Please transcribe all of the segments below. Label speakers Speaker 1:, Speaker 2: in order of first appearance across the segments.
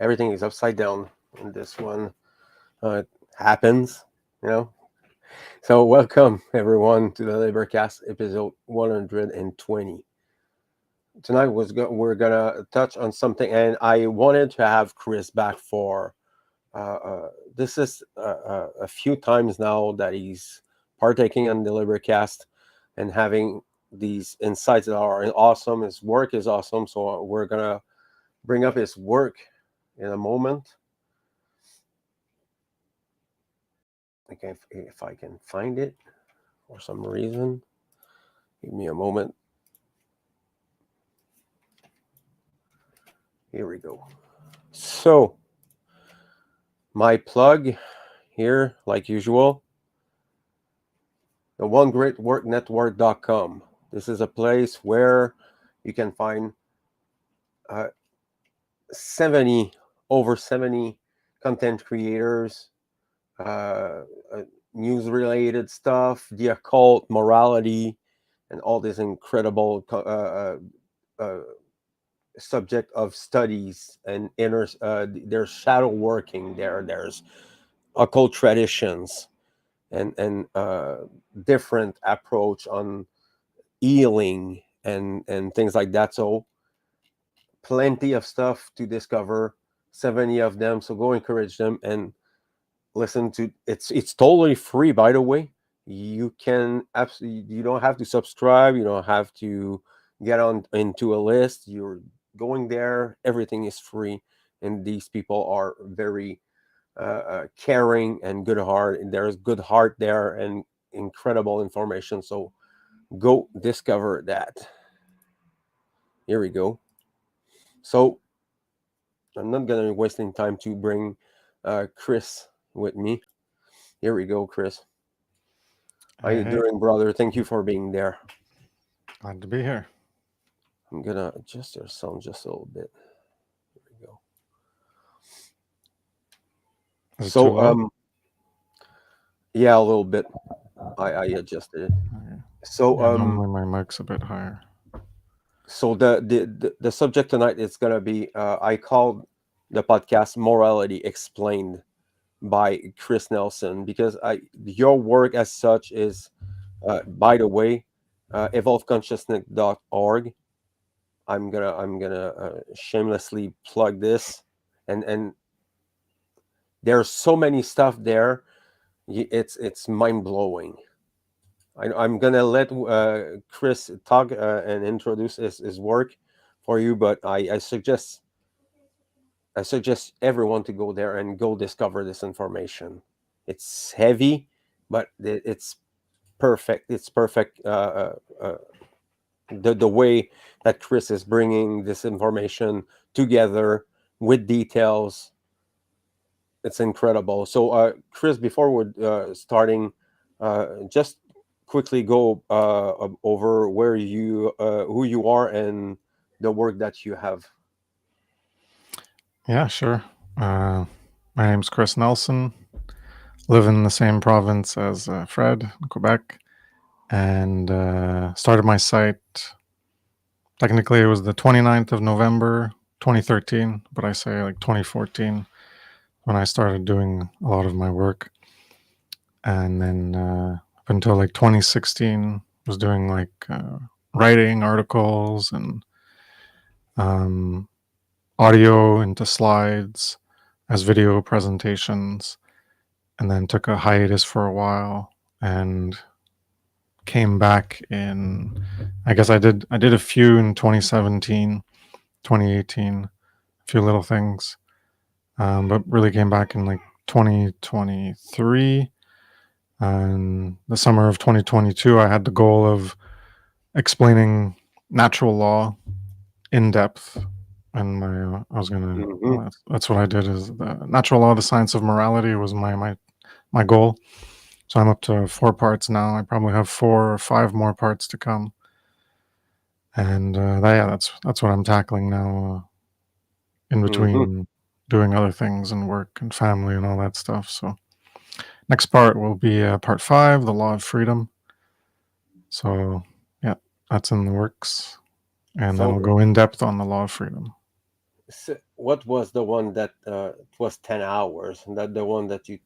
Speaker 1: everything is upside down in this one. It happens, you know. So welcome everyone to the LIBERcast episode 120. Tonight we're gonna touch on something, and I wanted to have Kris back for. This is a few times now that he's partaking on the LIBERcast and having these insights that are awesome. His work is awesome, so we're gonna bring up his work in a moment. Okay, if I can find it for some reason, give me a moment. Here we go. So, my plug here, like usual, the onegreatworknetwork.com. This is a place where you can find over 70 content creators, news-related stuff, the occult, morality, and all this incredible subject of studies and there's shadow working there. There's occult traditions and different approach on healing and things like that. So plenty of stuff to discover, 70 of them. So go encourage them and listen to it's totally free, by the way. You can absolutely, you don't have to subscribe, you don't have to get on into a list. You're going there, everything is free, and these people are very caring and good heart, and there's good heart there and incredible information. So go discover that. Here we go. So I'm not gonna be wasting time to bring Kris with me. Here we go, Kris. How you doing, brother? Thank you for being there.
Speaker 2: Glad to be here.
Speaker 1: I'm gonna adjust your sound just a little bit. Here we go. So yeah, a little bit. I adjusted it.
Speaker 2: Okay.
Speaker 1: So
Speaker 2: normally my mic's a bit higher.
Speaker 1: So the subject tonight is gonna be I called the podcast "Morality Explained" by Kris Nelson, because your work as such is, by the way, evolveconsciousness.org. I'm gonna shamelessly plug this, and there's so many stuff there. It's mind blowing. I'm gonna let Kris talk and introduce his work for you, but I suggest everyone to go there and go discover this information. It's heavy, but it's perfect. It's perfect. The way that Kris is bringing this information together with details, it's incredible. So, Kris, before we're starting, just quickly go over where you who you are and the work that you have.
Speaker 2: Yeah, sure. My name's Kris Nelson. Live in the same province as Fred in Quebec, and started my site. Technically, it was the 29th of November, 2013, but I say like 2014 when I started doing a lot of my work. And then up until like 2016, was doing like writing articles and audio into slides as video presentations, and then took a hiatus for a while and came back in, I guess I did a few in 2017, 2018, a few little things, but really came back in like 2023. And the summer of 2022, I had the goal of explaining natural law in depth. And I was gonna. Well, that's what I did. Is the natural law, the science of morality, was my goal. So I'm up to 4 parts now. I probably have 4 or 5 more parts to come. And that's what I'm tackling now. In between doing other things and work and family and all that stuff. So next part will be part 5, the law of freedom. So yeah, that's in the works, and then we'll go in depth on the law of freedom.
Speaker 1: what was the one that it was 10 hours, and that the one that you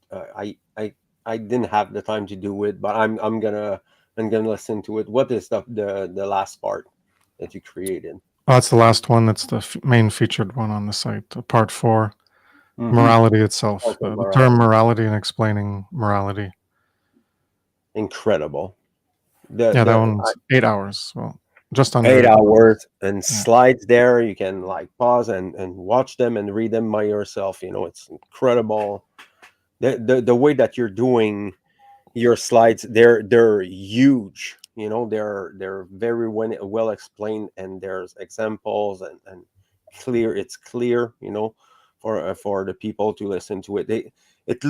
Speaker 1: I didn't have the time to do it, but I'm gonna listen to it. What is the last part that you created?
Speaker 2: Oh, that's the last one. That's the main featured one on the site. Part 4,
Speaker 1: Mm-hmm.
Speaker 2: morality itself.
Speaker 1: Okay,
Speaker 2: The term
Speaker 1: morality.
Speaker 2: morality and explaining morality.
Speaker 1: Incredible. The
Speaker 2: Yeah, that
Speaker 1: the
Speaker 2: one's 8 hours. Well, just under
Speaker 1: 8
Speaker 2: 8 hours.
Speaker 1: hours and
Speaker 2: Yeah.
Speaker 1: slides there. You can like pause and watch them and read them by yourself. It's incredible. The way that you're doing your slides, they're huge. They're very well explained, and there's examples and clear. It's clear, for the people to listen to it. It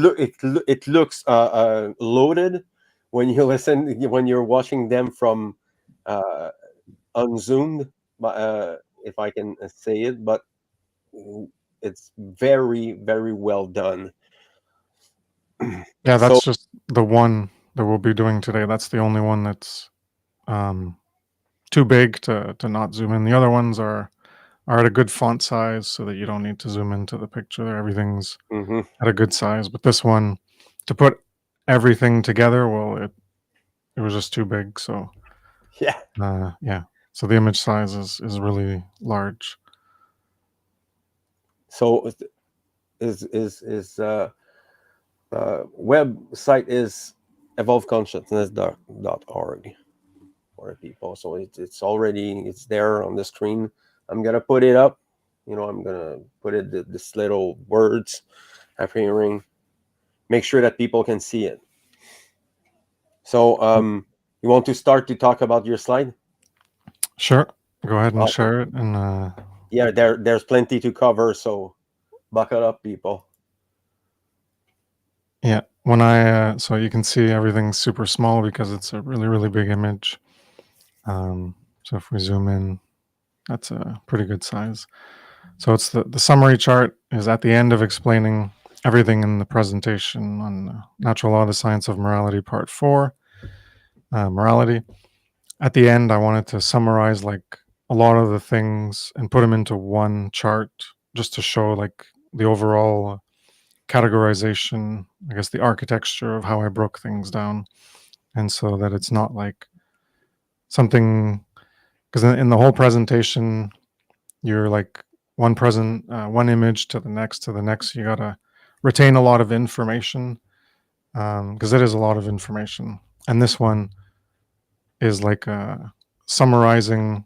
Speaker 1: looks loaded when you listen, when you're watching them from uh unzoomed, but if I can say it, but it's very, very well done.
Speaker 2: Yeah,
Speaker 1: So
Speaker 2: that's just the one that we'll be doing today. That's the only one that's um, too big to not zoom in. The other ones are at a good font size so that you don't need to zoom into the picture. Everything's
Speaker 1: mhm.
Speaker 2: at a good size. But this one, to put everything together, well, it was just too big. So
Speaker 1: Yeah.
Speaker 2: yeah. So the image size is really large.
Speaker 1: So is website is evolveconsciousness.org for people. So it's there on the screen. I'm gonna put it up. I'm gonna put it this little words appearing. Make sure that people can see it. So you want to start to talk about your slide?
Speaker 2: Sure. Go ahead and
Speaker 1: Awesome.
Speaker 2: share it. And
Speaker 1: Yeah, there's plenty to cover. So buckle up, people.
Speaker 2: yeah, so you can see everything's super small because it's a really, really big image. So if we zoom in, that's a pretty good size. So it's the summary chart is at the end of explaining everything in the presentation on Natural Law, the Science of Morality, Part 4, morality. At the end, I wanted to summarize like a lot of the things and put them into one chart just to show like the overall categorization, I guess the architecture of how I broke things down. And so that it's not like something, because in the whole presentation, you're like one image to the next. You gotta retain a lot of information because it is a lot of information. And this one is like summarizing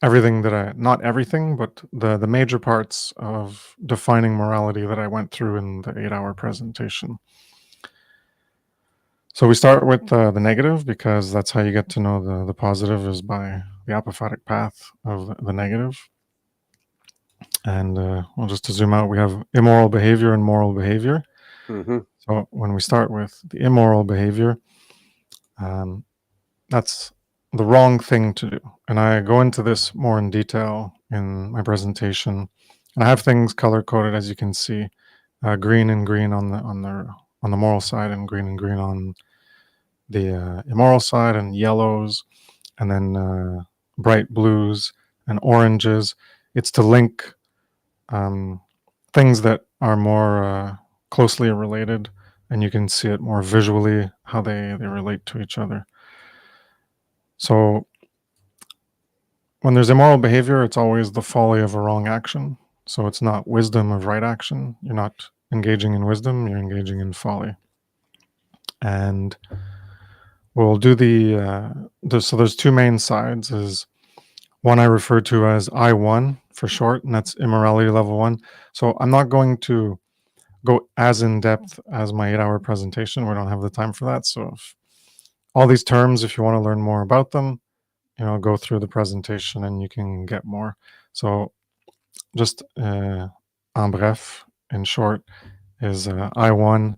Speaker 2: everything that not everything, but the major parts of defining morality that I went through in the 8-hour presentation. So we start with the negative because that's how you get to know the positive is by the apophatic path of the negative. And well, just to zoom out, we have immoral behavior and moral behavior.
Speaker 1: Mm-hmm.
Speaker 2: So when we start with the immoral behavior, that's the wrong thing to do. And I go into this more in detail in my presentation. And I have things color coded, as you can see, green and green on the moral side, and green on the immoral side, and yellows, and then bright blues and oranges. It's to link things that are more closely related, and you can see it more visually how they relate to each other. So when there's immoral behavior, it's always the folly of a wrong action. So it's not wisdom of right action. You're not engaging in wisdom, you're engaging in folly. And we'll do so there's two main sides. Is one I refer to as I1 for short, and that's immorality level 1. So I'm not going to go as in depth as my 8-hour presentation. We don't have the time for that. So all these terms, if you want to learn more about them, go through the presentation and you can get more. So just en bref, in short, is I1,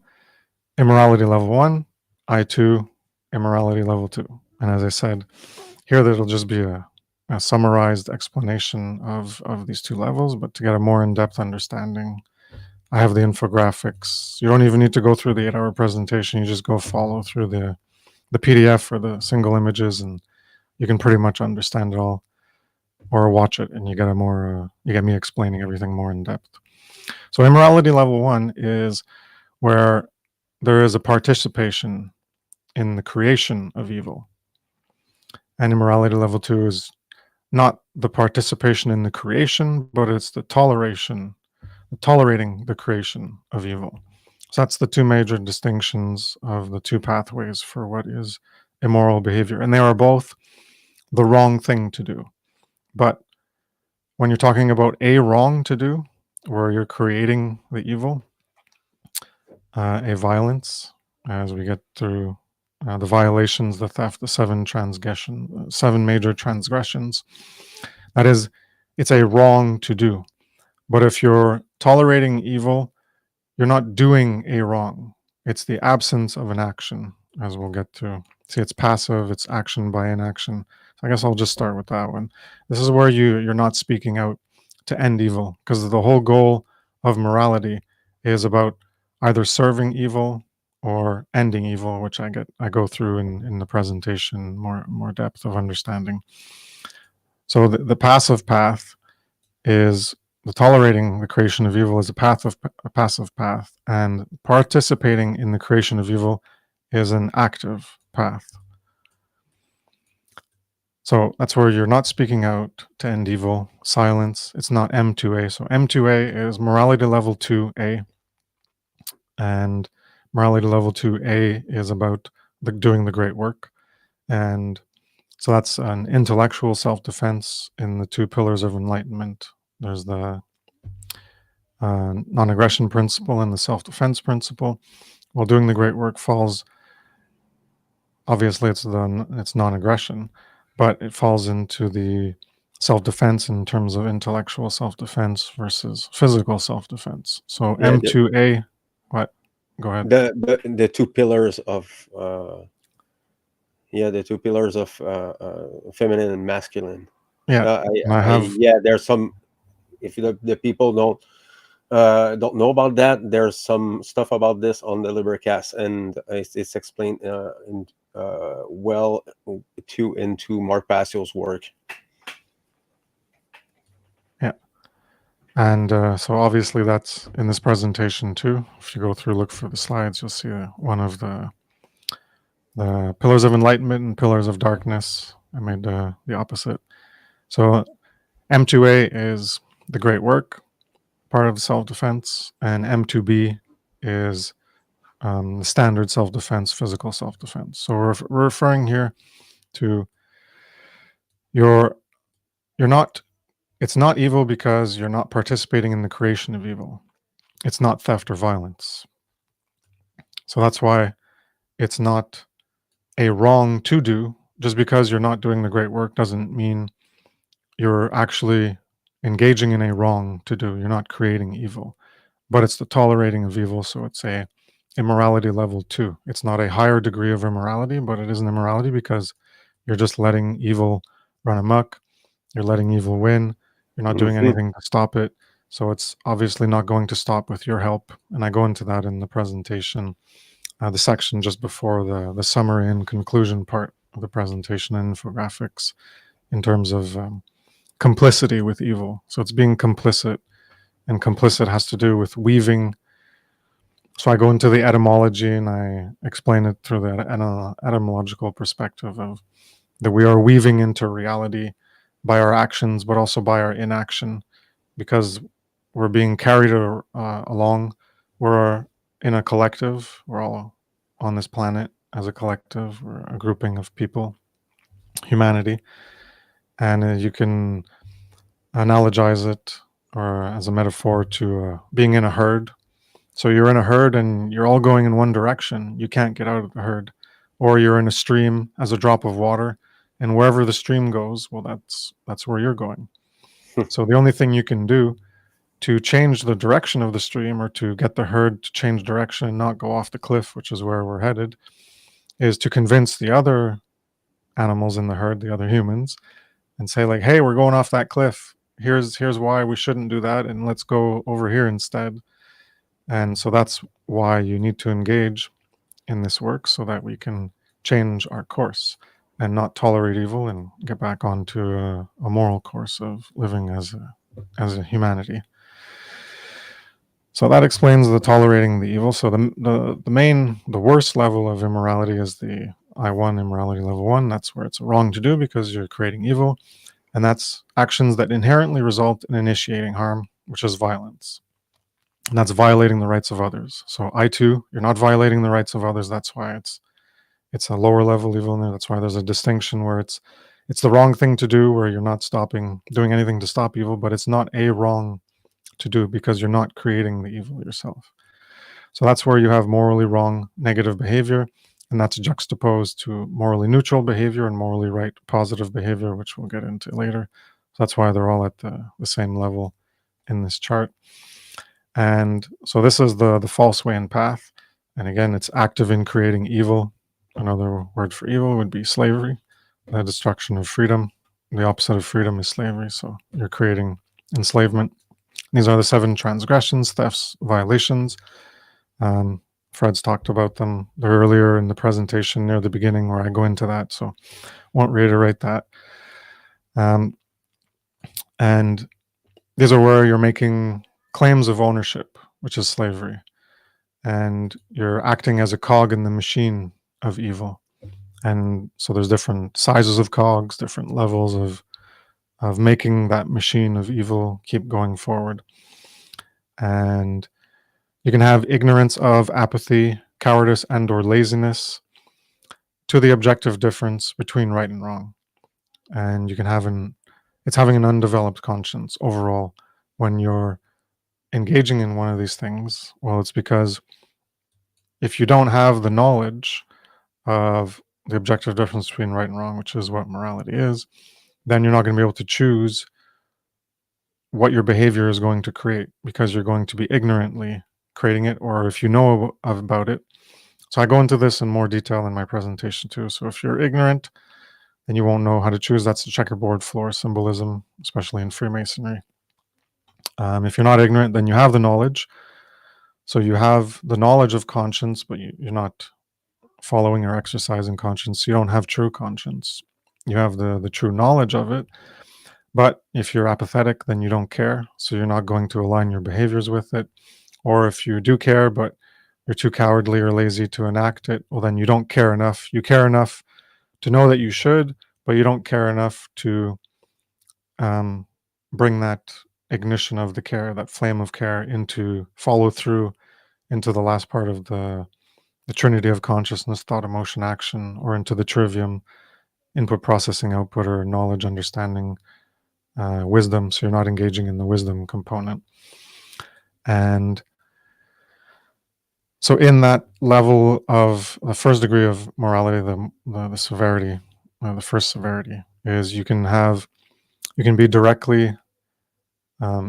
Speaker 2: immorality level 1, I2, immorality level 2. And as I said, here that'll just be a summarized explanation of these two levels, but to get a more in-depth understanding, I have the infographics. You don't even need to go through the 8-hour presentation. You just go follow through the PDF or the single images, and you can pretty much understand it all. or watch it, and you get you get me explaining everything more in depth. So immorality level 1 is where there is a participation in the creation of evil, and immorality level 2 is not the participation in the creation, but it's the tolerating the creation of evil. So that's the two major distinctions of the two pathways for what is immoral behavior, and they are both the wrong thing to do. But when you're talking about a wrong to do, where you're creating the evil, a violence, as we get through the violations, the theft, the seven major transgressions, that is, it's a wrong to do. But if you're tolerating evil, you're not doing a wrong. It's the absence of an action, as we'll get to. See, it's passive, it's action by inaction. So I guess I'll just start with that one. This is where you're not speaking out to end evil, because the whole goal of morality is about either serving evil or ending evil, which I go through in the presentation, more depth of understanding. So the passive path is the tolerating the creation of evil is a passive path, and participating in the creation of evil is an active path. So that's where you're not speaking out to end evil. Silence. It's not M2A. So M2A is morality level 2A, and morality level 2A is about doing the great work. And so that's an intellectual self-defense in the two pillars of enlightenment. There's the non-aggression principle and the self-defense principle. While doing the great work falls, obviously it's non-aggression, but it falls into the self-defense in terms of intellectual self-defense versus physical self-defense. So
Speaker 1: Yeah,
Speaker 2: M2A, what? Go ahead.
Speaker 1: the two pillars of the two pillars of feminine and masculine.
Speaker 2: Yeah, I have.
Speaker 1: There's some. If the people don't know about that, there's some stuff about this on the LIBERcast, and it's explained well into Mark Passio's work.
Speaker 2: Yeah, and so obviously that's in this presentation too. If you go through, look for the slides, you'll see one of the pillars of enlightenment and pillars of darkness. I made the opposite. So M2A is the great work, part of self-defense, and M2B is the standard self-defense, physical self-defense. So we're referring here to you're not. It's not evil because you're not participating in the creation of evil. It's not theft or violence. So that's why it's not a wrong to do. Just because you're not doing the great work doesn't mean you're actually engaging in a wrong to do. You're not creating evil, but it's the tolerating of evil. So it's a immorality level 2. It's not a higher degree of immorality, but it is an immorality because you're just letting evil run amok. You're letting evil win. You're not doing anything to stop it. So it's obviously not going to stop with your help. And I go into that in the presentation, the section just before the summary and conclusion part of the presentation and infographics in terms of complicity with evil. So it's being complicit, and complicit has to do with weaving. So I go into the etymology and I explain it through the etymological perspective of that we are weaving into reality by our actions, but also by our inaction, because we're being carried along. We're in a collective. We're all on this planet as a collective. We're a grouping of people, humanity. And you can analogize it or as a metaphor to being in a herd. So you're in a herd and you're all going in one direction. You can't get out of the herd. Or you're in a stream as a drop of water, and wherever the stream goes, well, that's where you're going. So the only thing you can do to change the direction of the stream, or to get the herd to change direction and not go off the cliff, which is where we're headed, is to convince the other animals in the herd, the other humans, and say like, hey, we're going off that cliff. Here's why we shouldn't do that, and let's go over here instead. And so that's why you need to engage in this work, so that we can change our course. and not tolerate evil and get back onto a moral course of living as a humanity. So that explains the tolerating the evil. So the worst level of immorality is the I1 immorality level 1. That's where it's wrong to do because you're creating evil. And that's actions that inherently result in initiating harm, which is violence. And that's violating the rights of others. So I2, you're not violating the rights of others. That's why it's a lower level evil. And that's why there's a distinction where it's the wrong thing to do, where you're not doing anything to stop evil, but it's not a wrong to do because you're not creating the evil yourself. So that's where you have morally wrong negative behavior, and that's juxtaposed to morally neutral behavior and morally right positive behavior, which we'll get into later. So that's why they're all at the same level in this chart. And so this is the false way and path. And again, it's active in creating evil. Another word for evil would be slavery, the destruction of freedom. The opposite of freedom is slavery. So you're creating enslavement. These are the 7 transgressions, thefts, violations. Fred's talked about them earlier in the presentation near the beginning where I go into that, so won't reiterate that. And these are where you're making claims of ownership, which is slavery. And you're acting as a cog in the machine of evil. And so there's different sizes of cogs, different levels of making that machine of evil keep going forward. And you can have ignorance of, apathy, cowardice, and or laziness to the objective difference between right and wrong. And you can have it's having an undeveloped conscience overall when you're engaging in one of these things. Well, it's because if you don't have the knowledge of the objective difference between right and wrong, which is what morality is, then you're not going to be able to choose what your behavior is going to create because you're going to be ignorantly creating it, or if you know about it. So I go into this in more detail in my presentation too. So if you're ignorant, then you won't know how to choose. That's the checkerboard floor symbolism, especially in Freemasonry. If you're not ignorant, then you have the knowledge. So you have the knowledge of conscience, but you're not following or exercising conscience. You don't have true conscience. You have the true knowledge of it. But if you're apathetic, then you don't care. So you're not going to align your behaviors with it. Or if you do care, but you're too cowardly or lazy to enact it, well, then you don't care enough. You care enough to know that you should, but you don't care enough to bring that ignition of the care, that flame of care, into follow through into the last part of the trinity of consciousness, thought, emotion, action, or into the trivium, input, processing, output, or knowledge, understanding, wisdom. So you're not engaging in the wisdom component. And so in that level of the first degree of morality, the severity, the first severity is you can be directly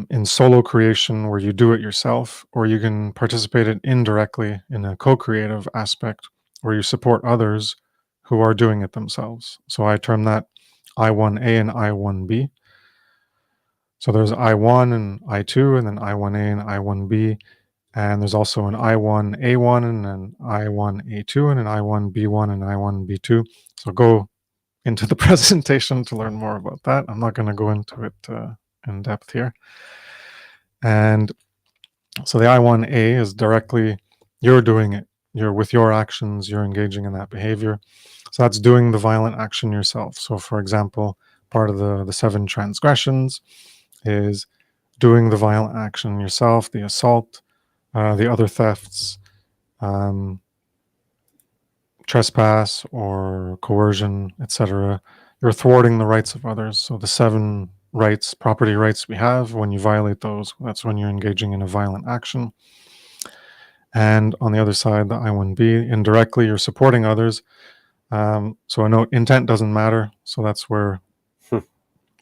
Speaker 2: in solo creation where you do it yourself, or you can participate indirectly in a co-creative aspect where you support others who are doing it themselves. So I term that I1A and I1B. So there's I1 and I2, and then I1A and I1B. And there's also an I1A1 and an I1A2 and an I1B1 and I1B2. So go into the presentation to learn more about that. I'm not going to go into it in depth here. And so the I1A is directly, you're doing it. You're with your actions, you're engaging in that behavior. So that's doing the violent action yourself. So for example, part of the 7 transgressions is doing the violent action yourself, the assault, the other thefts, trespass or coercion, etc. You're thwarting the rights of others. So the 7 rights, property rights we have, when you violate those, that's when you're engaging in a violent action. And on the other side, the I1B, indirectly, you're supporting others. So a note, intent doesn't matter. So that's where,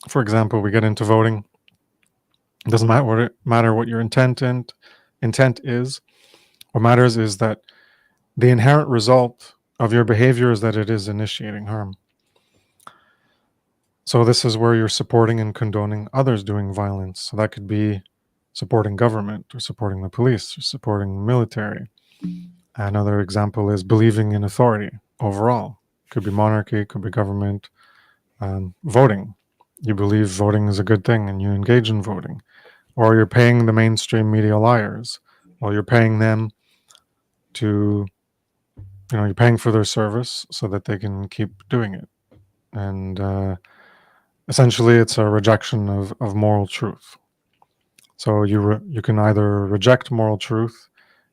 Speaker 2: for example, we get into voting. It doesn't matter what your intent is. What matters is that the inherent result of your behavior is that it is initiating harm. So this is where you're supporting and condoning others doing violence. So that could be supporting government or supporting the police or supporting the military. Another example is believing in authority overall, could be monarchy, could be government. Voting. You believe voting is a good thing and you engage in voting. Or you're paying the mainstream media liars. Well, you're paying them to, you're paying for their service so that they can keep doing it. And essentially, it's a rejection of moral truth. So you can either reject moral truth,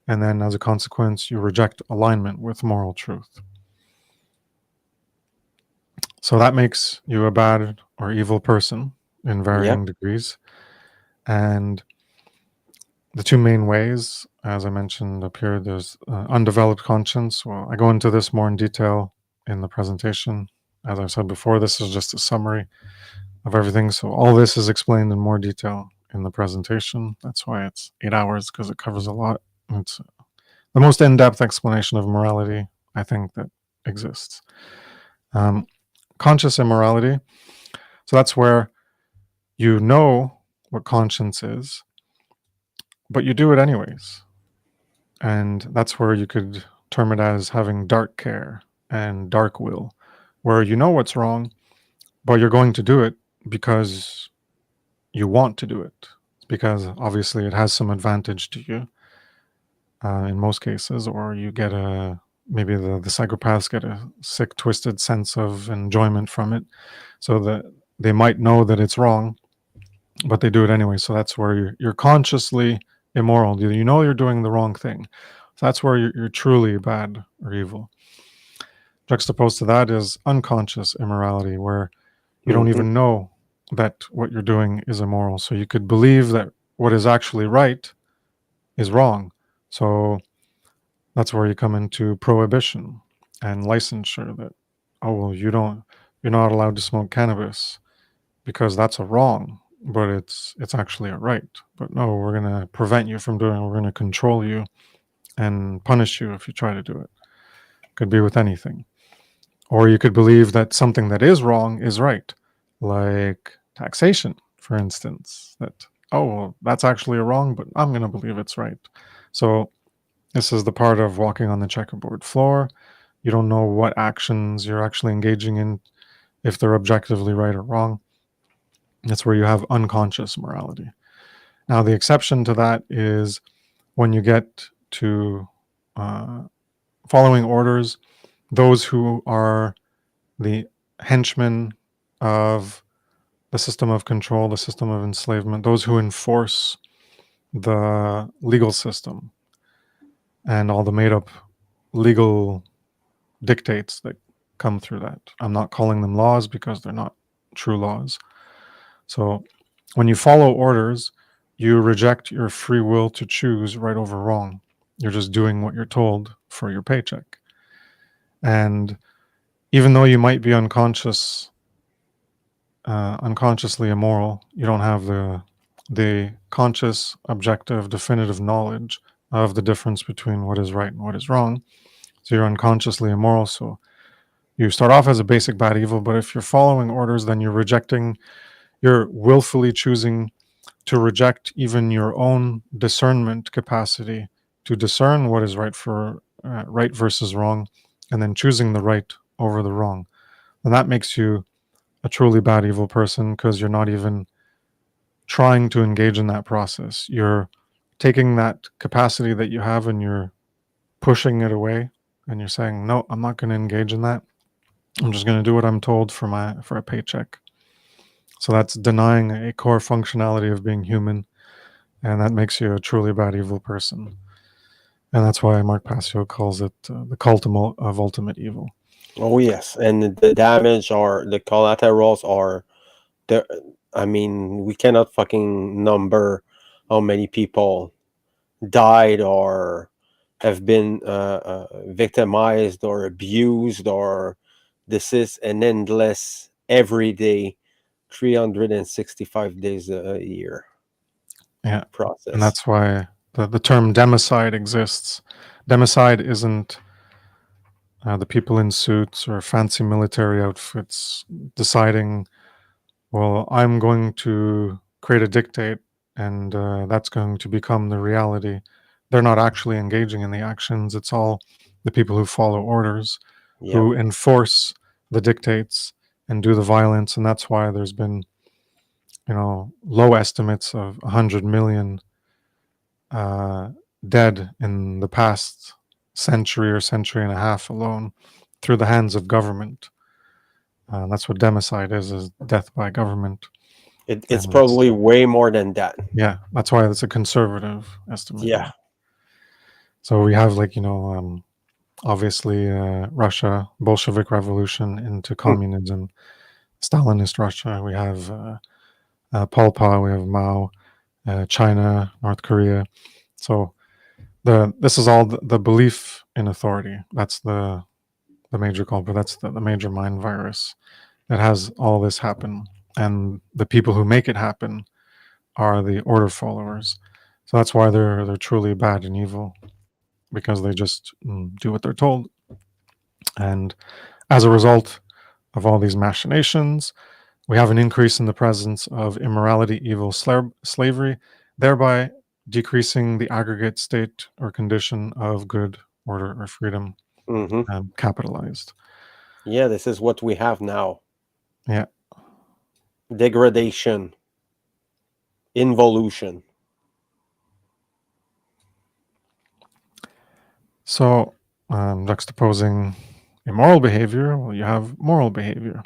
Speaker 2: and then as a consequence, you reject alignment with moral truth. So that makes you a bad or evil person in varying degrees. And the two main ways, as I mentioned up here, there's undeveloped conscience. Well, I go into this more in detail in the presentation. As I said before, this is just a summary of everything. So all this is explained in more detail in the presentation. That's why it's 8 hours, because it covers a lot. It's the most in-depth explanation of morality, I think, that exists. Conscious immorality. So that's where you know what conscience is, but you do it anyways. And that's where you could term it as having dark care and dark will, where you know what's wrong, but you're going to do it because you want to do it, because obviously it has some advantage to you in most cases, or you get maybe the psychopaths get a sick, twisted sense of enjoyment from it, so that they might know that it's wrong, but they do it anyway. So that's where you're consciously immoral. You know you're doing the wrong thing. So that's where you're truly bad or evil. Juxtaposed to that is unconscious immorality, where you don't even know that what you're doing is immoral. So you could believe that what is actually right is wrong. So that's where you come into prohibition and licensure, that, oh, well, you're not allowed to smoke cannabis because that's a wrong, but it's actually a right. But no, we're going to prevent you from doing it. We're going to control you and punish you if you try to do it. Could be with anything. Or you could believe that something that is wrong is right, like taxation, for instance, that, oh, well, that's actually a wrong, but I'm going to believe it's right. So this is the part of walking on the checkerboard floor. You don't know what actions you're actually engaging in, if they're objectively right or wrong. That's where you have unconscious morality. Now, the exception to that is when you get to following orders, those who are the henchmen of the system of control, the system of enslavement, those who enforce the legal system and all the made-up legal dictates that come through that. I'm not calling them laws because they're not true laws. So when you follow orders, you reject your free will to choose right over wrong. You're just doing what you're told for your paycheck. And even though you might be unconsciously immoral, you don't have the conscious, objective, definitive knowledge of the difference between what is right and what is wrong. So you're unconsciously immoral. So you start off as a basic bad evil, but if you're following orders, then you're willfully choosing to reject even your own discernment capacity to discern what is right versus wrong, and then choosing the right over the wrong. And that makes you a truly bad evil person, because you're not even trying to engage in that process. You're taking that capacity that you have and you're pushing it away, and you're saying, no, I'm not going to engage in that. I'm just going to do what I'm told for a paycheck. So that's denying a core functionality of being human, and that makes you a truly bad evil person. And that's why Mark Passio calls it the cult of ultimate evil.
Speaker 1: Oh yes, and the damage or the collaterals are there. I mean, we cannot fucking number how many people died or have been victimized or abused, or this is an endless, every day, 365 days a year process.
Speaker 2: And that's why the term democide exists. Democide isn't the people in suits or fancy military outfits deciding, well, I'm going to create a dictate and that's going to become the reality. They're not actually engaging in the actions. It's all the people who follow orders
Speaker 1: Yeah.
Speaker 2: who enforce the dictates and do the violence, and that's why there's been, low estimates of 100 million dead in the past century or century and a half alone through the hands of government. That's what democide is death by government.
Speaker 1: It's
Speaker 2: And it's,
Speaker 1: probably way more than that.
Speaker 2: yeah, that's why it's a conservative estimate.
Speaker 1: Yeah.
Speaker 2: So we have obviously Russia, Bolshevik Revolution into
Speaker 1: Hmm.
Speaker 2: communism, Stalinist Russia. We have Pol Pot, we have Mao, China, North Korea. So this is all the belief in authority. That's the major culprit. That's the major mind virus that has all this happen. And the people who make it happen are the order followers. So that's why they're truly bad and evil, because they just do what they're told. And as a result of all these machinations, we have an increase in the presence of immorality, evil, slavery, thereby decreasing the aggregate state or condition of good, order, or freedom,
Speaker 1: Hmm.
Speaker 2: capitalized.
Speaker 1: Yeah, this is what we have now.
Speaker 2: Yeah.
Speaker 1: Degradation, involution.
Speaker 2: So, juxtaposing immoral behavior, well, you have moral behavior.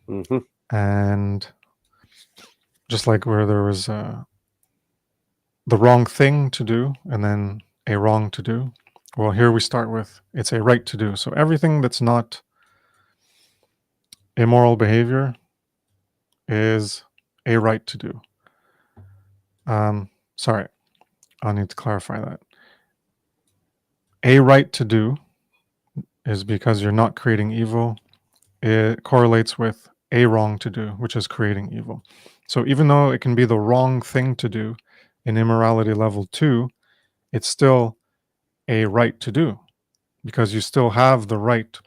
Speaker 1: Hmm.
Speaker 2: And just like where there was the wrong thing to do and then a wrong to do, well, here we start with it's a right to do. So everything that's not immoral behavior is a right to do. Sorry, I'll need to clarify that. A right to do is because you're not creating evil. It correlates with a wrong to do, which is creating evil. So even though it can be the wrong thing to do in immorality level 2, it's still a right to do, because you still have the right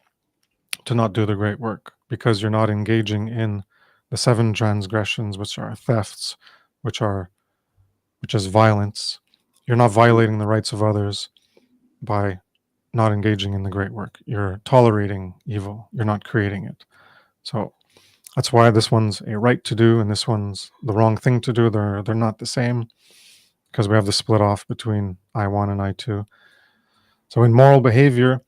Speaker 2: to not do the great work, because you're not engaging in the 7 transgressions, which are thefts, which is violence. You're not violating the rights of others by not engaging in the great work. You're tolerating evil. You're not creating it. So that's why this one's a right to do and this one's the wrong thing to do. They're not the same, because we have the split off between I1 and I2. So in moral behavior,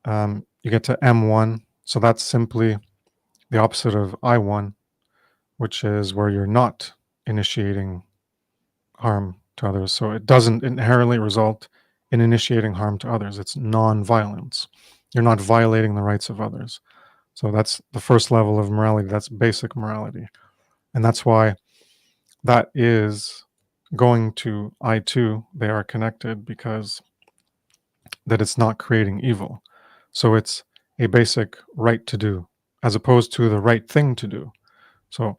Speaker 2: you get to M1. So that's simply the opposite of I1, which is where you're not initiating harm to others. So it doesn't inherently result in initiating harm to others. It's non-violence. You're not violating the rights of others. So that's the first level of morality. That's basic morality. And that's why that is going to I2. They are connected, because that it's not creating evil. So it's a basic right to do, as opposed to the right thing to do. So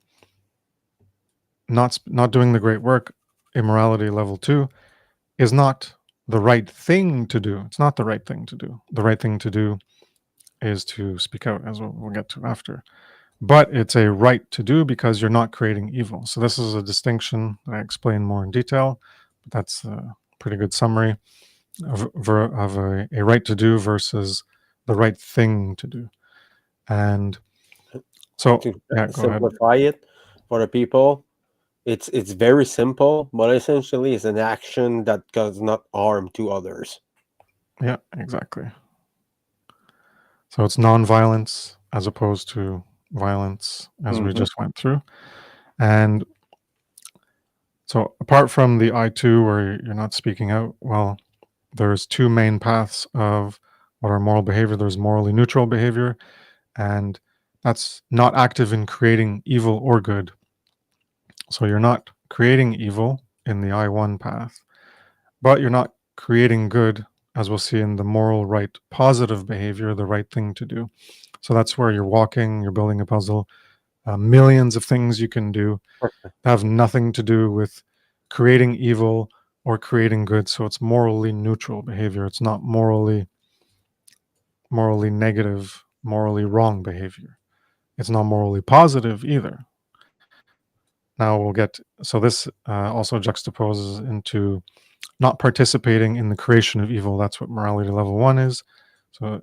Speaker 2: not doing the great work, immorality level 2, is not the right thing to do. It's not the right thing to do. The right thing to do is to speak out, as we'll get to after. But it's a right to do because you're not creating evil. So this is a distinction that I explain more in detail. But that's a pretty good summary of a right to do versus the right thing to do. And so,
Speaker 1: To
Speaker 2: yeah, go ahead.
Speaker 1: simplify it for the people, it's very simple, but essentially it's an action that does not harm to others.
Speaker 2: Yeah, exactly. So it's non-violence as opposed to violence, as we
Speaker 1: Hmm.
Speaker 2: just went through. And so apart from the I2 where you're not speaking out, well, there's 2 main paths of what are moral behavior. There's morally neutral behavior, and that's not active in creating evil or good. So you're not creating evil in the I1 path, but you're not creating good, as we'll see in the moral right positive behavior, the right thing to do. So that's where you're walking, you're building a puzzle, millions of things you can do have nothing to do with creating evil or creating good. So it's morally neutral behavior. It's not morally negative, morally wrong behavior. It's not morally positive either. Now we'll get, so this also juxtaposes into not participating in the creation of evil. That's what morality level 1 is. So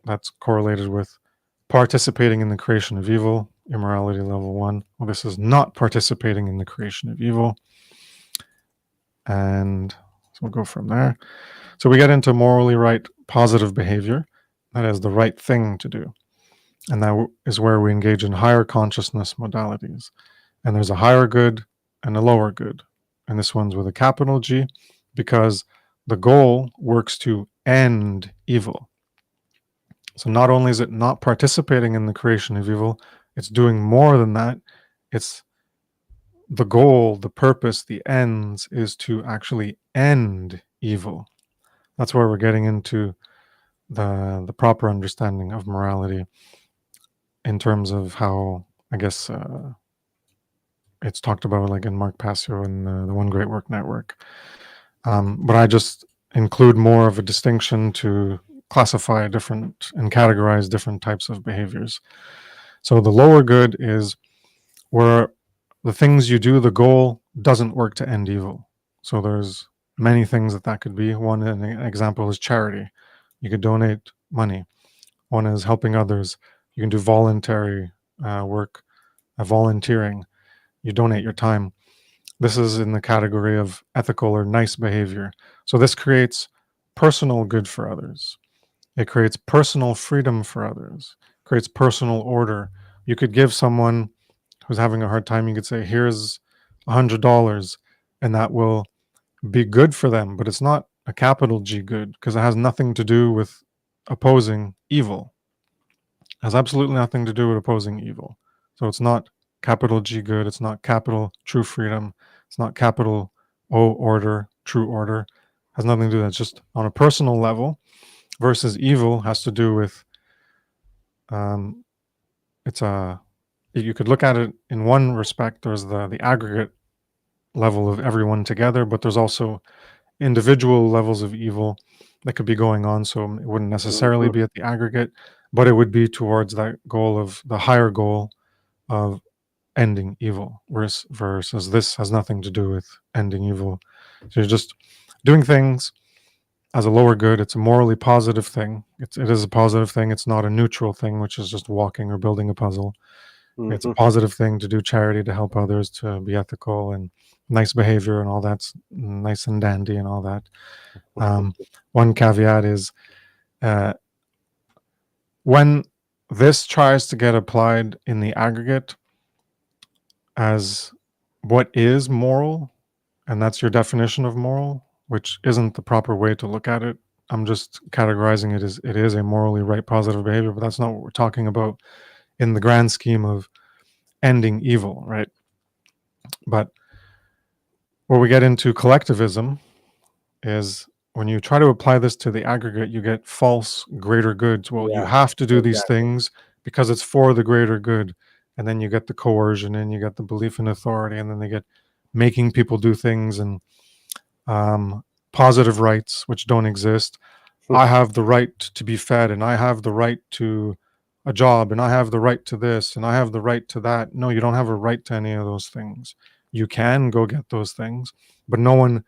Speaker 2: That's correlated with participating in the creation of evil, immorality level 1. Well, this is not participating in the creation of evil. And so we'll go from there. So we get into morally right, positive behavior. That is the right thing to do. And that is where we engage in higher consciousness modalities. And there's a higher good and a lower good. And this one's with a capital G because the goal works to end evil. So not only is it not participating in the creation of evil, it's doing more than that. It's the goal, the purpose, the ends is to actually end evil. That's where we're getting into the proper understanding of morality in terms of how, I guess, it's talked about like in Mark Passio and the One Great Work Network. But I just include more of a distinction to classify different and categorize different types of behaviors. So the lower good is where the things you do, the goal doesn't work to end evil. So there's many things that could be. One an example is charity. You could donate money. One is helping others. You can do voluntary work, volunteering. You donate your time. This is in the category of ethical or nice behavior. So this creates personal good for others. It creates personal freedom for others, creates personal order. You could give someone who's having a hard time, you could say, here's $100, and that will be good for them, but it's not a capital G good because it has nothing to do with opposing evil. It has absolutely nothing to do with opposing evil. So it's not capital G good, it's not capital true freedom, it's not capital O order, true order. It has nothing to do with that. It's just on a personal level. Versus evil has to do with you could look at it in one respect. There's the aggregate level of everyone together, but there's also individual levels of evil that could be going on. So it wouldn't necessarily be at the aggregate, but it would be towards that goal of the higher goal of ending evil. Versus this has nothing to do with ending evil. So you're just doing things as a lower good. It's a morally positive thing. It is a positive thing. It's not a neutral thing, which is just walking or building a puzzle. It's a positive thing to do charity, to help others, to be ethical and nice behavior and all that's nice and dandy and all that. One caveat is when this tries to get applied in the aggregate as what is moral, and that's your definition of moral, which isn't the proper way to look at it. I'm just categorizing it as it is a morally right positive behavior, but that's not what we're talking about in the grand scheme of ending evil, right? But where we get into collectivism is when you try to apply this to the aggregate, you get false greater goods. Well, you have to do these things because it's for the greater good. And then you get the coercion and you get the belief in authority, and then they get making people do things and positive rights, which don't exist. I have the right to be fed, and I have the right to a job, and I have the right to this, and I have the right to that. No, you don't have a right to any of those things. You can go get those things, but no one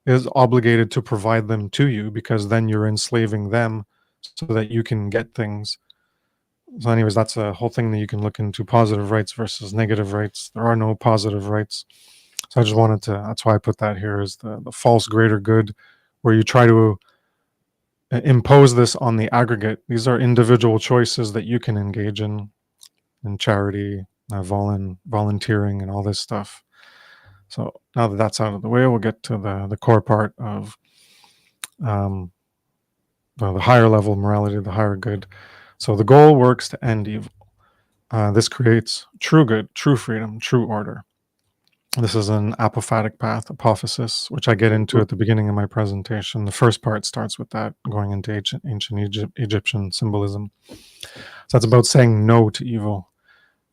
Speaker 2: is obligated to provide them to you, because then you're enslaving them so that you can get things. So anyways, that's a whole thing that you can look into, positive rights versus negative rights. There are no positive rights. So I just wanted to, that's why I put that here, is the false greater good, where you try to impose this on the aggregate. These are individual choices that you can engage in charity, volunteering, and all this stuff. So now that that's out of the way, we'll get to the core part of the higher level morality, the higher good. So the goal works to end evil. This creates true good, true freedom, true order. This is an apophatic path, apophysis, which I get into at the beginning of my presentation. The first part starts with that, going into ancient Egyptian symbolism. So that's about saying no to evil,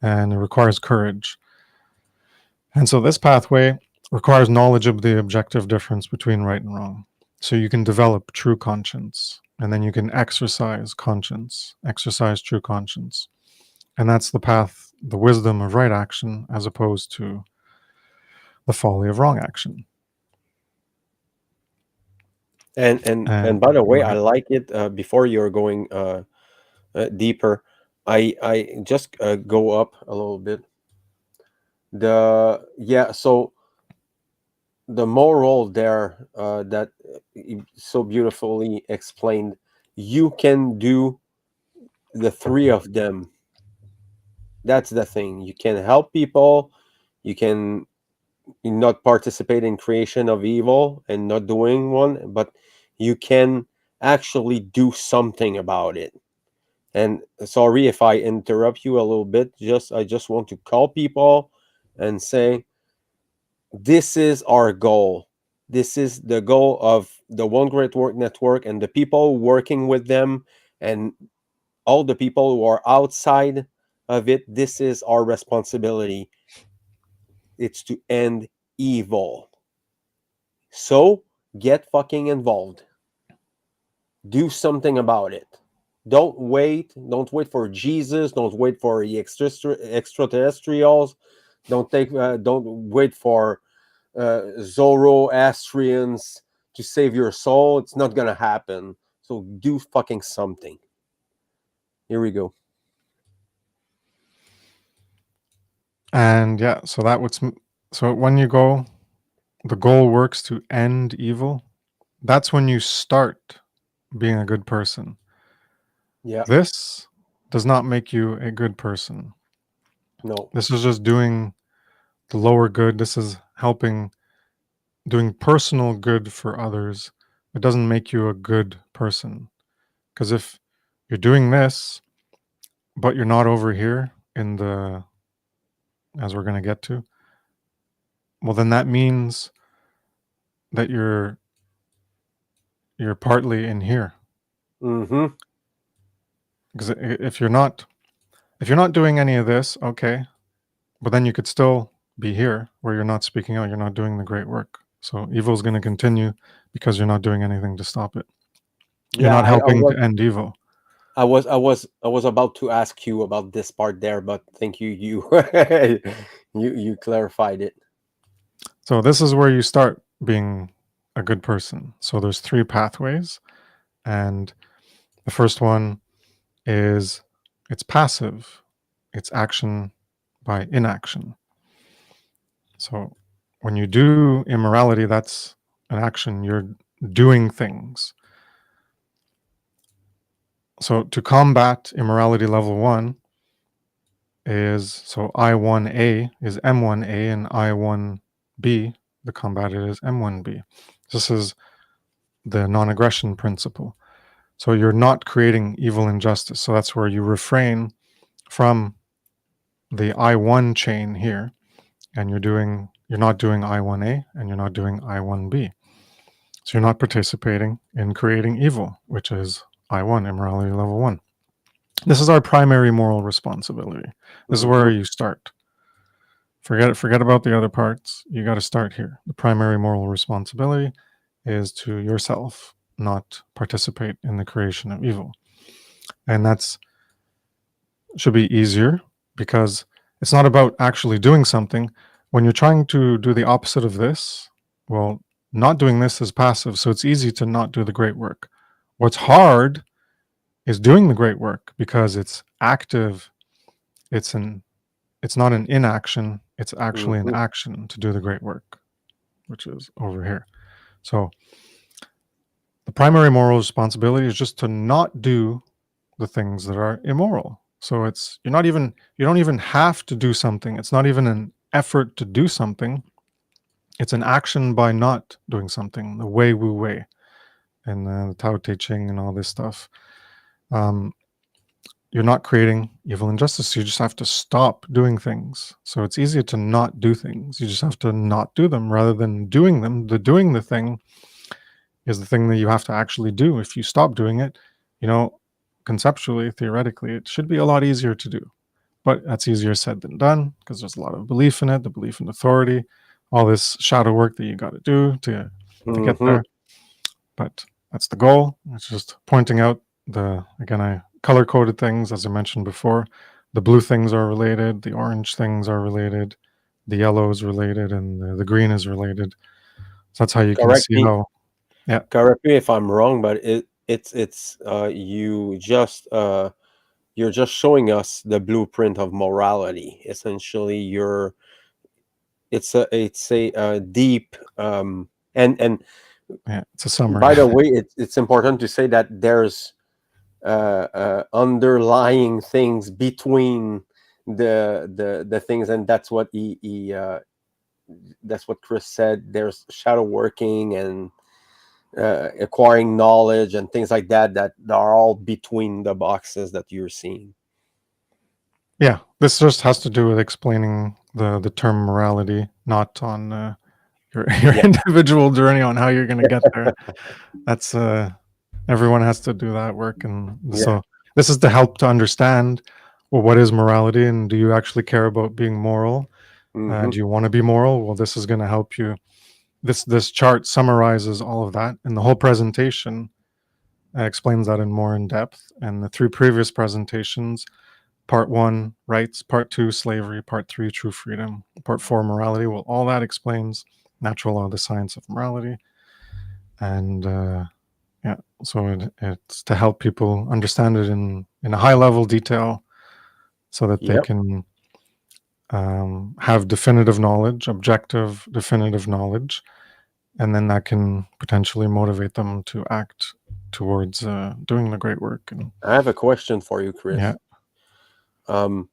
Speaker 2: and it requires courage. And so this pathway requires knowledge of the objective difference between right and wrong. So you can develop true conscience, and then you can exercise conscience, exercise true conscience. And that's the path, the wisdom of right action, as opposed to the folly of wrong action.
Speaker 1: And by the way, I like it. Before you're going deeper, I just go up a little bit. So the moral there, that you so beautifully explained, you can do the three of them. That's the thing. You can help people. You can not participate in creation of evil and not doing one, but you can actually do something about it. And sorry if I interrupt you a little bit. Just I just want to call people and say, this is our goal. This is the goal of the One Great Work Network and the people working with them and all the people who are outside of it. This is our responsibility. It's to end evil. So get fucking involved. Do something about it. Don't wait. Don't wait for Jesus. Don't wait for the extraterrestrials. Don't wait for Zoroastrians to save your soul. It's not gonna happen. So do fucking something. Here we go.
Speaker 2: And yeah, so so when you go, the goal works to end evil. That's when you start being a good person.
Speaker 1: Yeah.
Speaker 2: This does not make you a good person.
Speaker 1: No.
Speaker 2: This is just doing the lower good. This is doing personal good for others. It doesn't make you a good person. Because if you're doing this, but you're not over here in the, as we're going to get to, well, then that means that you're partly in here.
Speaker 1: Mm-hmm.
Speaker 2: Because if you're not doing any of this, okay, but then you could still be here where you're not speaking out, you're not doing the great work. So evil is going to continue because you're not doing anything to stop it. You're
Speaker 1: Yeah,
Speaker 2: not helping to end evil.
Speaker 1: I was about to ask you about this part there, but thank you. You clarified it.
Speaker 2: So this is where you start being a good person. So there's 3 pathways, and the first one is it's passive. It's action by inaction. So when you do immorality, that's an action. You're doing things. So to combat immorality level 1 is, so I1A is M1A and I1B, the combated is M1B. This is the non-aggression principle. So you're not creating evil injustice. So that's where you refrain from the I1 chain here, and you're not doing I1A and you're not doing I1B. So you're not participating in creating evil, which is I1, immorality level 1. This is our primary moral responsibility. This is where you start. Forget about the other parts. You got to start here. The primary moral responsibility is to yourself, not participate in the creation of evil. And should be easier because it's not about actually doing something. When you're trying to do the opposite of this, well, not doing this is passive, so it's easy to not do the great work. What's hard is doing the great work because it's active. It's not an inaction, it's actually an action to do the great work, which is over here. So the primary moral responsibility is just to not do the things that are immoral. So you don't even have to do something. It's not even an effort to do something. It's an action by not doing something, the Wei Wu Wei and the Tao Te Ching and all this stuff. You're not creating evil injustice. You just have to stop doing things. So it's easier to not do things. You just have to not do them rather than doing them. Doing the thing is the thing that you have to actually do. If you stop doing it, conceptually, theoretically, it should be a lot easier to do. But that's easier said than done because there's a lot of belief in it, the belief in authority, all this shadow work that you got to do to get there. But that's the goal. It's just pointing out again, I color-coded things, as I mentioned before. The blue things are related, the orange things are related, the yellow is related, and the green is related. So that's how you can see how. Yeah.
Speaker 1: Correct me if I'm wrong, but it's you just you're just showing us the blueprint of morality. Essentially, it's a deep and
Speaker 2: Yeah, it's a summary.
Speaker 1: by the way, it's important to say that there's underlying things between the things, and that's what that's what Kris said. There's shadow working and acquiring knowledge and things like that are all between the boxes that you're seeing.
Speaker 2: Yeah, this just has to do with explaining the term morality, not on your
Speaker 1: Yeah.
Speaker 2: individual journey on how you're going to get there. That's everyone has to do that work, and
Speaker 1: Yeah.
Speaker 2: so this is to help to understand, well, what is morality, and do you actually care about being moral?
Speaker 1: Mhm.
Speaker 2: Do you want to be moral? Well, this is going to help you. This chart summarizes all of that, and the whole presentation explains that in more in depth. And the 3 previous presentations: Part 1, rights; Part 2, slavery; Part 3, true freedom; Part 4, morality. Well, all that explains natural law, the science of morality, and yeah. So it's to help people understand it in a high level detail, so that they
Speaker 1: Yep.
Speaker 2: can have definitive knowledge, objective, definitive knowledge, and then that can potentially motivate them to act towards doing the great work. And
Speaker 1: I have a question for you,
Speaker 2: yeah,
Speaker 1: Kris.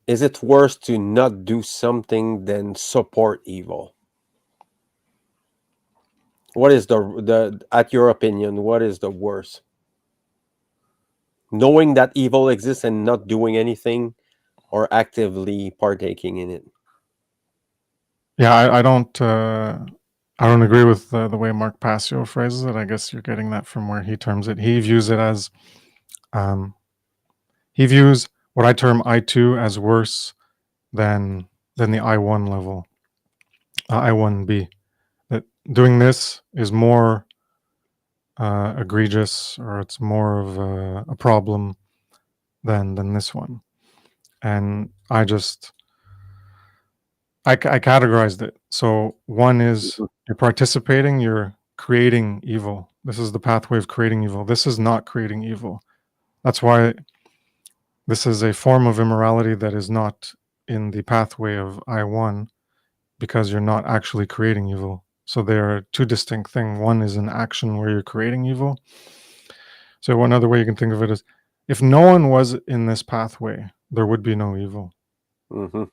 Speaker 1: Is it worse to not do something than support evil? What is the at your opinion, what is the worst? Knowing that evil exists and not doing anything, or actively partaking in it?
Speaker 2: yeah, I don't agree with the way Mark Passio phrases it. I guess you're getting that from where he terms it. He views it as he views what I term I2 as worse than the I1 level, I1B. That doing this is more egregious, or it's more of a problem than this one. And I categorized it. So one is
Speaker 1: Mhm.
Speaker 2: you're participating, you're creating evil. This is the pathway of creating evil. This is not creating evil. That's why this is a form of immorality that is not in the pathway of I1, because you're not actually creating evil. So there are 2 distinct things. One is an action where you're creating evil. So one other way you can think of it is, if no one was in this pathway, there would be no evil.
Speaker 1: Mhm.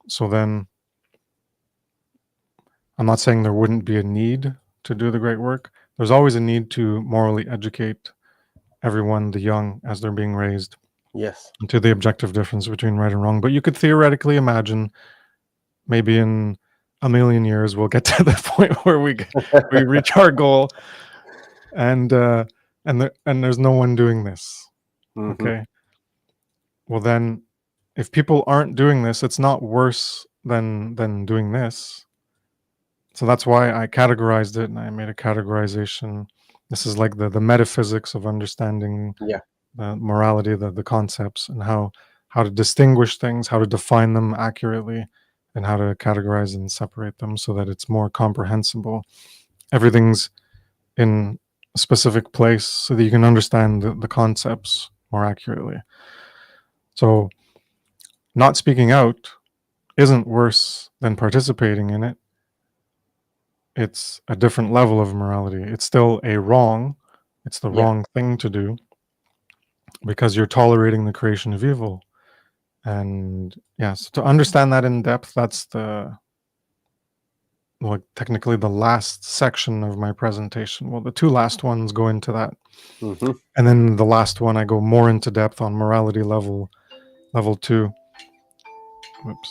Speaker 2: So then I'm not saying there wouldn't be a need to do the great work. There's always a need to morally educate everyone, the young, as they're being raised,
Speaker 1: Yes.
Speaker 2: to the objective difference between right and wrong. But you could theoretically imagine, maybe in a million years, we'll get to the point where we reach our goal, and there's no one doing this.
Speaker 1: Mhm.
Speaker 2: Okay. Well, then, if people aren't doing this, it's not worse than doing this. So that's why I categorized it, and I made a categorization. This is like the metaphysics of understanding
Speaker 1: Yeah.
Speaker 2: the morality, the concepts, and how to distinguish things, how to define them accurately, and how to categorize and separate them so that it's more comprehensible. Everything's in a specific place so that you can understand the concepts more accurately. So not speaking out isn't worse than participating in it. It's a different level of morality. It's still a wrong. It's the
Speaker 1: Yeah.
Speaker 2: wrong thing to do, because you're tolerating the creation of evil. And yes, to understand that in depth, that's technically the last section of my presentation. Well, the 2 last ones go into that.
Speaker 1: Mhm.
Speaker 2: And then the last one, I go more into depth on morality level 2. Whoops.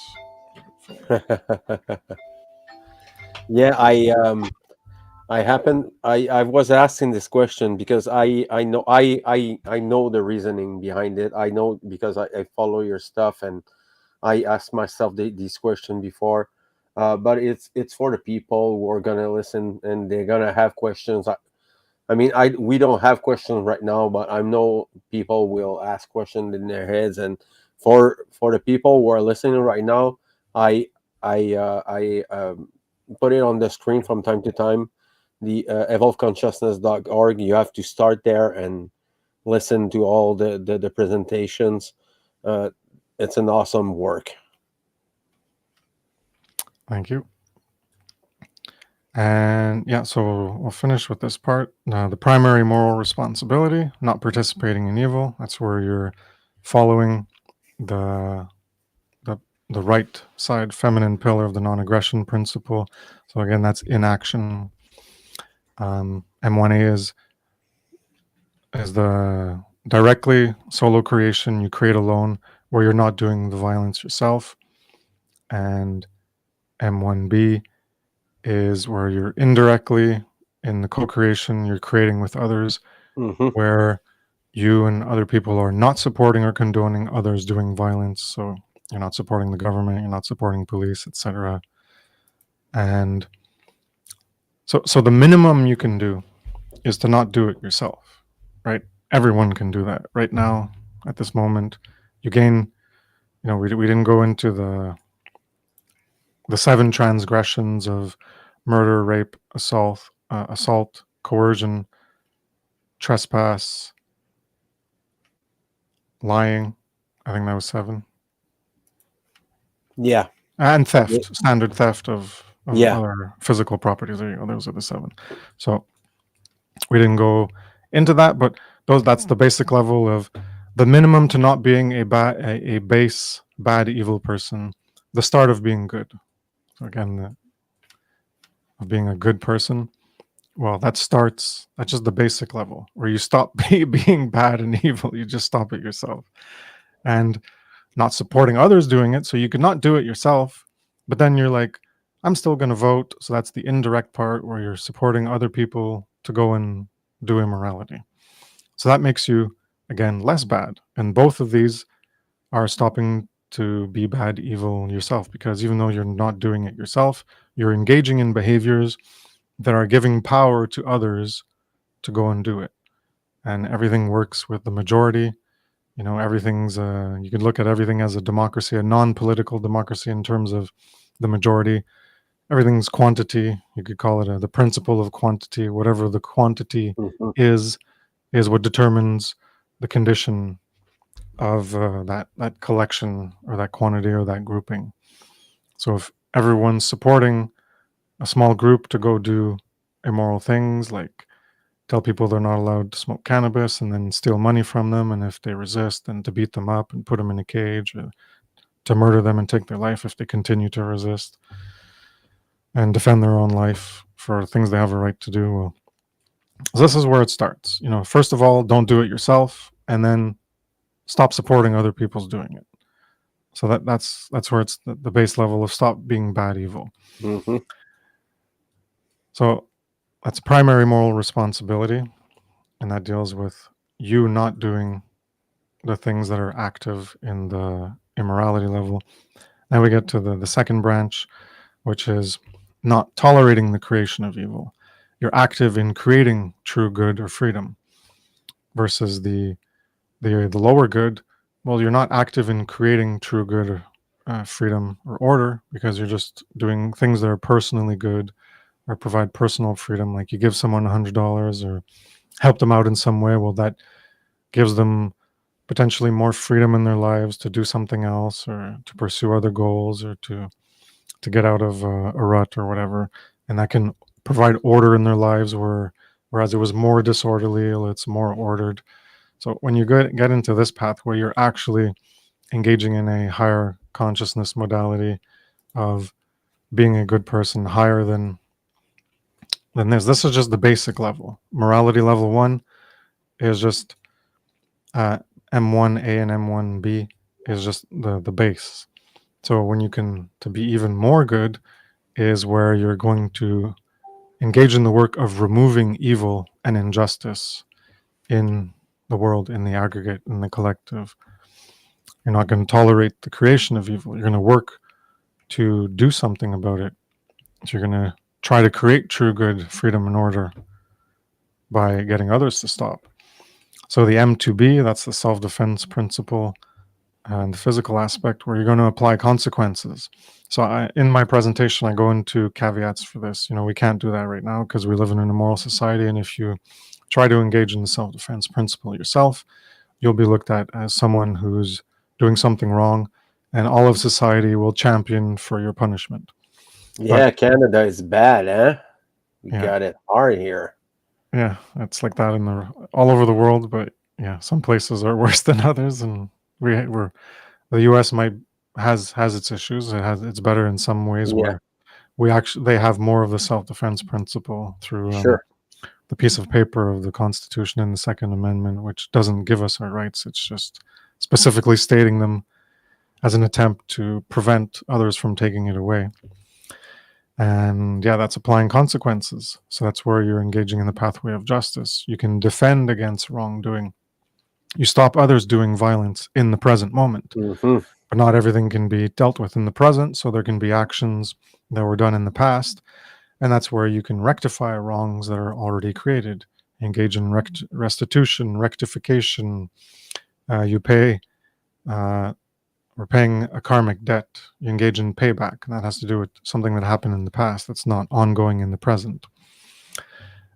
Speaker 1: Yeah, I was asking this question because I know the reasoning behind it. I know because I follow your stuff, and I asked myself these questions before. But it's for the people who are gonna listen, and they're gonna have questions. I mean, we don't have questions right now, but I know people will ask questions in their heads. And for the people who are listening right now, I I put it on the screen from time to time. The evolveconsciousness.org. You have to start there, and listen to all the presentations. It's an awesome work.
Speaker 2: Thank you. And yeah, so we'll finish with this part. The primary moral responsibility, not participating in evil. That's where you're following the the right side, feminine pillar of the non-aggression principle. So again, that's inaction. M1A is the directly solo creation. You create alone, where you're not doing the violence yourself. And M1B is where you're indirectly in the co-creation, you're creating with others, where you and other people are not supporting or condoning others doing violence. So you're not supporting the government, you're not supporting police, etc. And so the minimum you can do is to not do it yourself, right? Everyone can do that right now. At this moment, you gain, we didn't go into the 7 transgressions of murder, rape, assault, coercion, trespass, lying. I think that was 7.
Speaker 1: Yeah.
Speaker 2: And theft, standard theft of
Speaker 1: Yeah.
Speaker 2: other physical properties. There you go. Those are the 7. So we didn't go into that, but that's the basic level of the minimum to not being a base, bad, evil person, the start of being good. So again, of being a good person. Well, that's just the basic level where you stop being bad and evil. You just stop it yourself. And not supporting others doing it. So you could not do it yourself, but then you're like, I'm still going to vote. So that's the indirect part where you're supporting other people to go and do immorality. So that makes you, again, less bad. And both of these are stopping to be bad, evil yourself, because even though you're not doing it yourself, you're engaging in behaviors that are giving power to others to go and do it. And everything works with the majority. Everything's you could look at everything as a democracy, a non-political democracy in terms of the majority. Everything's quantity. You could call it the principle of quantity. Whatever the quantity is what determines the condition of that collection or that quantity or that grouping. So if everyone's supporting a small group to go do immoral things, like tell people they're not allowed to smoke cannabis and then steal money from them, and if they resist, then to beat them up and put them in a cage, or to murder them and take their life if they continue to resist, and defend their own life for things they have a right to do. Well, so this is where it starts. First of all, don't do it yourself, and then stop supporting other people's doing it. So that's where it's the base level of stop being bad, evil. So that's primary moral responsibility, and that deals with you not doing the things that are active in the immorality level. Then we get to the second branch, which is not tolerating the creation of evil. You're active in creating true good or freedom, versus the lower good. Well, you're not active in creating true good or freedom or order, because you're just doing things that are personally good or provide personal freedom. Like you give someone $100 or help them out in some way. Well, that gives them potentially more freedom in their lives to do something else, or to pursue other goals, or to get out of a rut or whatever. And that can provide order in their lives, whereas it was more disorderly, it's more ordered. So when you get into this path where you're actually engaging in a higher consciousness modality of being a good person, higher than this is just the basic level. Morality level 1 is just M1A and M1B is just the base. So when you can to be even more good is where you're going to engage in the work of removing evil and injustice in the world, in the aggregate, in the collective. You're not going to tolerate the creation of evil. You're going to work to do something about it. So you're going to try to create true good, freedom, and order by getting others to stop. So the M2B, that's the self-defense principle, and the physical aspect, where you're going to apply consequences. So in my presentation, I go into caveats for this. We can't do that right now because we live in an immoral society, and if you try to engage in the self-defense principle yourself, you'll be looked at as someone who's doing something wrong, and all of society will champion for your punishment.
Speaker 1: Yeah, Canada is bad, eh? We
Speaker 2: Yeah.
Speaker 1: got it hard here.
Speaker 2: Yeah, it's like that all over the world, but yeah, some places are worse than others, and we're the U.S. has its issues. It's better in some ways
Speaker 1: Yeah,
Speaker 2: where they have more of the self-defense principle through
Speaker 1: sure.
Speaker 2: the piece of paper of the Constitution and the Second Amendment, which doesn't give us our rights. It's just specifically stating them as an attempt to prevent others from taking it away. And yeah, that's applying consequences. So that's where you're engaging in the pathway of justice. You can defend against wrongdoing. You stop others doing violence in the present moment.
Speaker 1: Hmm.
Speaker 2: But not everything can be dealt with in the present. So there can be actions that were done in the past. And that's where you can rectify wrongs that are already created. Engage in restitution, rectification. You pay, we're paying a karmic debt. You engage in payback. And that has to do with something that happened in the past that's not ongoing in the present.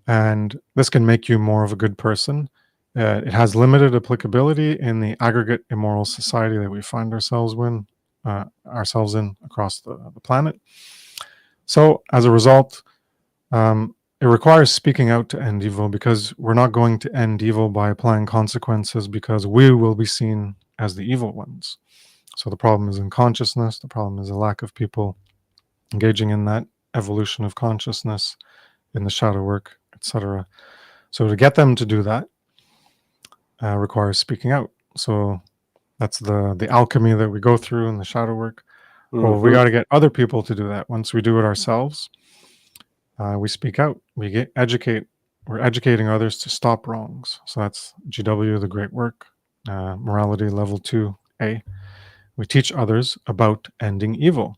Speaker 2: And this can make you more of a good person. It has limited applicability in the aggregate immoral society that we find ourselves in across the planet. So as a result, it requires speaking out to end evil, because we're not going to end evil by applying consequences, because we will be seen as the evil ones. So the problem is in consciousness. The problem is a lack of people engaging in that evolution of consciousness, in the shadow work, etc. So to get them to do that requires speaking out. So that's the alchemy that we go through in the shadow work. Well, we got to get other people to do that. Once we do it ourselves, we speak out. We're educating others to stop wrongs. So that's GW, the great work, morality level 2A. We teach others about ending evil.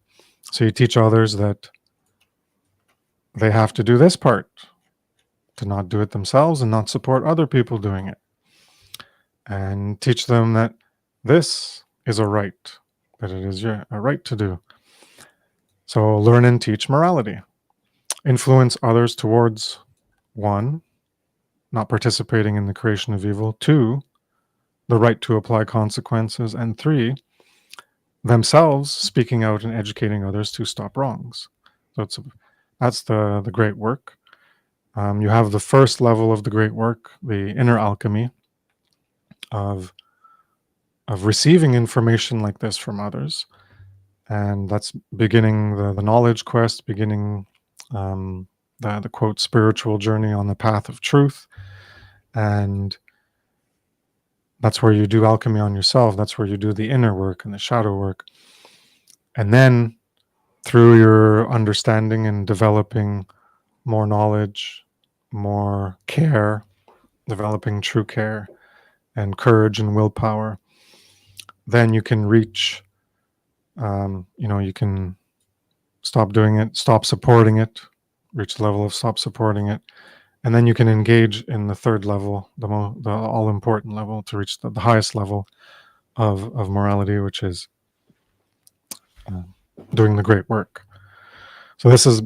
Speaker 2: So you teach others that they have to do this part, to not do it themselves and not support other people doing it. And teach them that this is a right, that it is a right to do. So learn and teach morality. Influence others towards 1, not participating in the creation of evil; 2, the right to apply consequences; and 3, themselves speaking out and educating others to stop wrongs. So that's the great work. You have the first level of the great work, the inner alchemy of receiving information like this from others, and that's beginning the knowledge quest, beginning the quote spiritual journey on the path of truth. And that's where you do alchemy on yourself. That's where you do the inner work and the shadow work. And then through your understanding and developing more knowledge, more care, developing true care and courage and willpower, then you can reach, you can stop doing it, stop supporting it, reach the level of stop supporting it. And then you can engage in the third level, the all-important level, to reach the highest level of morality, which is doing the great work. So this is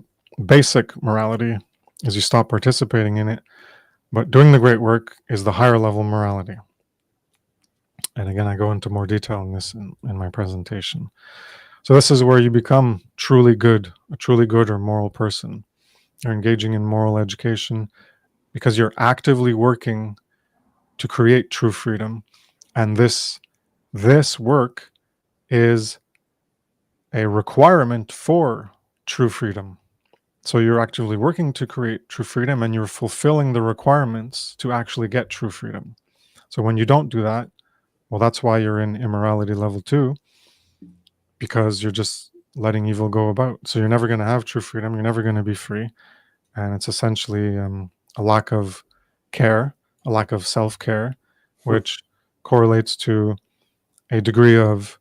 Speaker 2: basic morality, is you stop participating in it. But doing the great work is the higher level morality. And again, I go into more detail on this in my presentation. So this is where you become a truly good or moral person. You're engaging in moral education because you're actively working to create true freedom. And this work is a requirement for true freedom. So you're actively working to create true freedom, and you're fulfilling the requirements to actually get true freedom. So when you don't do that, well, that's why you're in immorality level 2, because you're just letting evil go about. So you're never going to have true freedom. You're never going to be free. And it's essentially a lack of care, a lack of self-care, which correlates to a degree of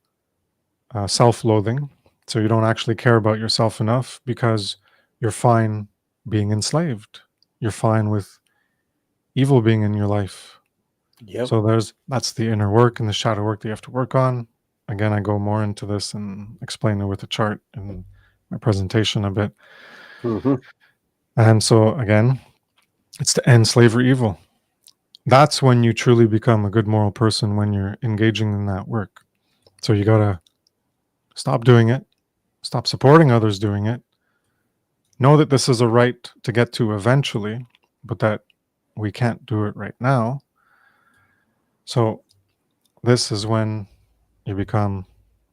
Speaker 2: self-loathing. So you don't actually care about yourself enough, because you're fine being enslaved. You're fine with evil being in your life.
Speaker 1: Yep.
Speaker 2: So that's the inner work and the shadow work that you have to work on. Again, I go more into this and explain it with a chart in my presentation a bit.
Speaker 1: Mm-hmm.
Speaker 2: And so again, it's to end slavery evil. that's when you truly become a good moral person, when you're engaging in that work. So you gotta stop doing it, stop supporting others doing it, know that this is a right to get to eventually, but that we can't do it right now. So this is when you become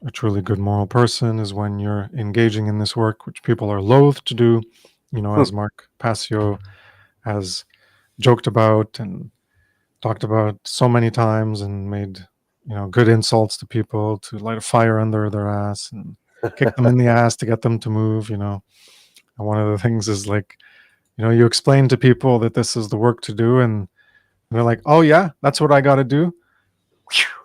Speaker 2: a truly good moral person, is when you're engaging in this work, which people are loath to do, as Mark Passio has joked about and talked about so many times, and made good insults to people to light a fire under their ass and kick them in the ass to get them to move. And one of the things is, like, you explain to people that this is the work to do, and they're like, oh yeah, that's what I got to do.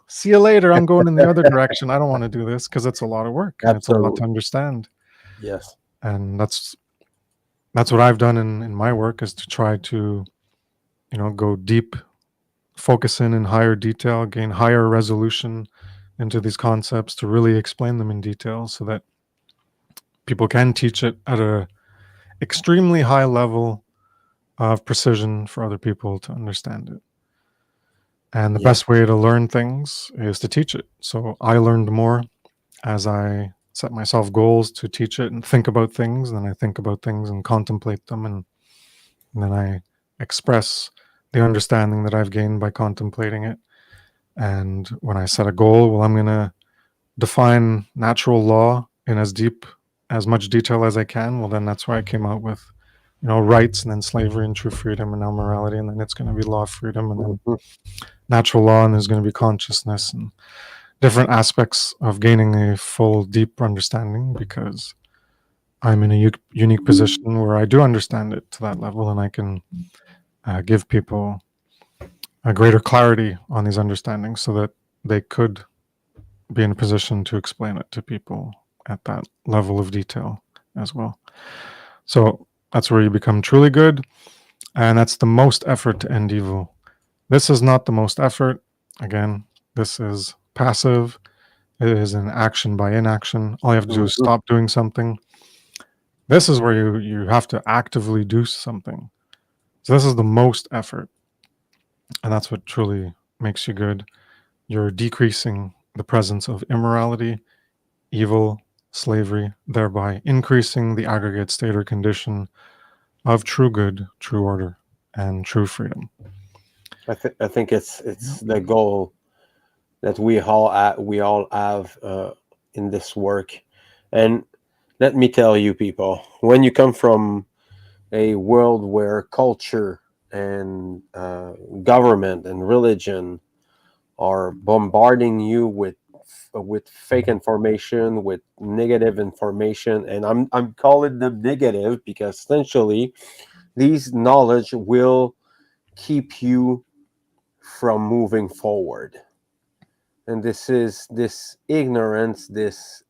Speaker 2: See you later. I'm going in the other direction. I don't want to do this, because it's a lot of work and it's a lot to
Speaker 1: Absolutely.
Speaker 2: understand.
Speaker 1: Yes.
Speaker 2: And that's what I've done in my work, is to try to go deep, focus in higher detail, gain higher resolution into these concepts, to really explain them in detail, so that people can teach it at a extremely high level of precision for other people to understand it. And the
Speaker 1: Yes.
Speaker 2: best way to learn things is to teach it. So I learned more as I set myself goals to teach it and think about things. Then I think about things and contemplate them, and then I express the understanding that I've gained by contemplating it. And when I set a goal, well, I'm going to define natural law in as much detail as I can. Well, then that's why I came out with rights, and then slavery and true freedom, and now morality, and then it's going to be law of freedom, and then
Speaker 1: Mhm.
Speaker 2: natural law, and there's going to be consciousness, and different aspects of gaining a full, deep understanding, because I'm in a unique position where I do understand it to that level, and I can give people a greater clarity on these understandings, so that they could be in a position to explain it to people at that level of detail as well. So that's where you become truly good, and that's the most effort to end evil. This is not the most effort. Again, this is passive. It is an action by inaction. All you have to do is
Speaker 1: Mhm.
Speaker 2: stop doing something. This is where you have to actively do something. So this is the most effort, and that's what truly makes you good. You're decreasing the presence of immorality, evil, slavery, thereby increasing the aggregate state or condition of true good, true order, and true freedom.
Speaker 1: I think it's the goal that we all have in this work. And let me tell you, people, when you come from a world where culture and government and religion are bombarding you with fake information, with negative information, and I'm calling them negative because essentially these knowledge will keep you from moving forward. And this ignorance, this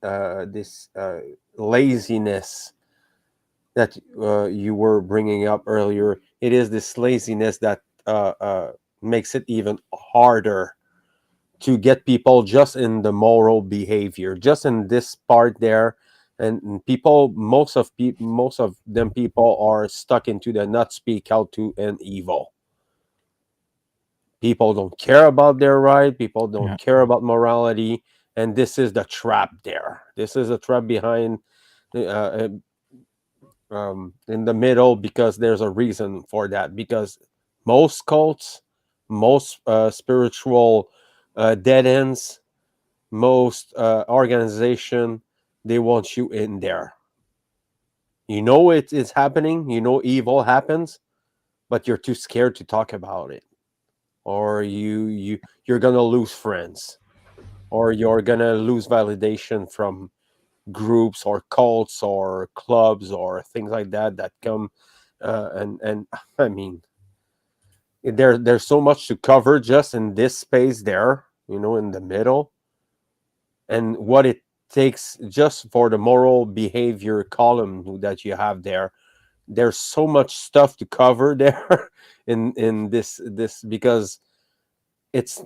Speaker 1: laziness that you were bringing up earlier. It is this laziness that makes it even harder to get people just in the moral behavior, just in this part there. And people, most of them people are stuck into the not speak out to an evil. People don't care about their right. People don't
Speaker 2: Yeah.
Speaker 1: care about morality, and this is the trap there. This is a trap behind in the middle, because there's a reason for that. Because most cults, most spiritual dead ends, most organization, they want you in there. You know it is happening. You know evil happens, but you're too scared to talk about it, or you're gonna lose friends, or you're gonna lose validation from groups or cults or clubs or things like that that come and I mean, there's so much to cover just in this space there, in the middle, and what it takes just for the moral behavior column that you have there. There's so much stuff to cover there in this, because it's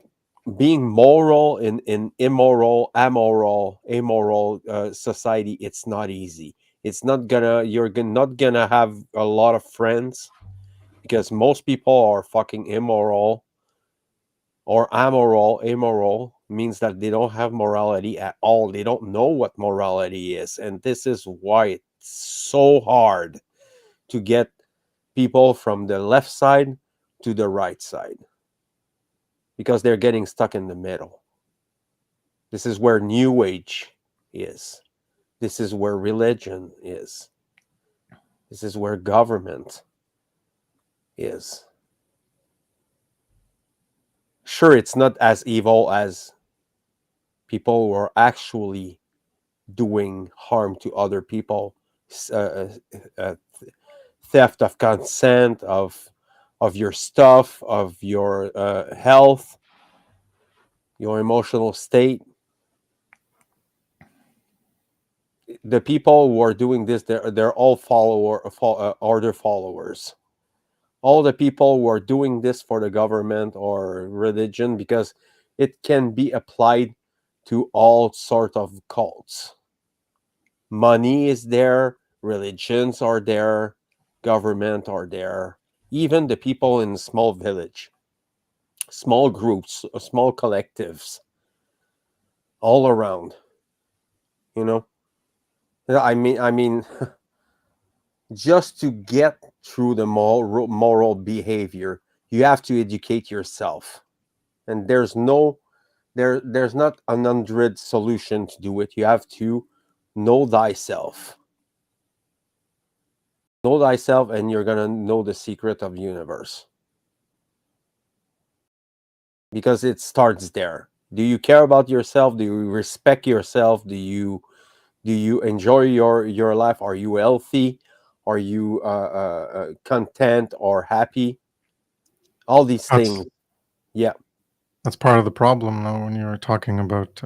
Speaker 1: being moral in immoral, amoral society. It's not easy. It's not gonna You're not gonna have a lot of friends, because most people are fucking immoral. or amoral means that they don't have morality at all. They don't know what morality is. And this is why it's so hard to get people from the left side to the right side, because they're getting stuck in the middle. This is where New Age is. This is where religion is. This is where government is. Sure, it's not as evil as people who are actually doing harm to other people, theft of consent, of your stuff, of your health, your emotional state. The people who are doing this, they're all order followers. All the people who are doing this for the government or religion, because it can be applied to all sort of cults. Money is there, religions are there, government are there, even the people in small village, small groups, small collectives, all around. You know, I mean, just to get through the moral behavior, you have to educate yourself, and there's not an 100 solution to do it. You have to know thyself. Know thyself, and you're gonna know the secret of the universe, because it starts there. Do you care about yourself? Do you respect yourself? Do you enjoy your life? Are you healthy? Are you content or happy? All these
Speaker 2: That's
Speaker 1: things. Yeah.
Speaker 2: that's part of the problem, though. When you were talking about,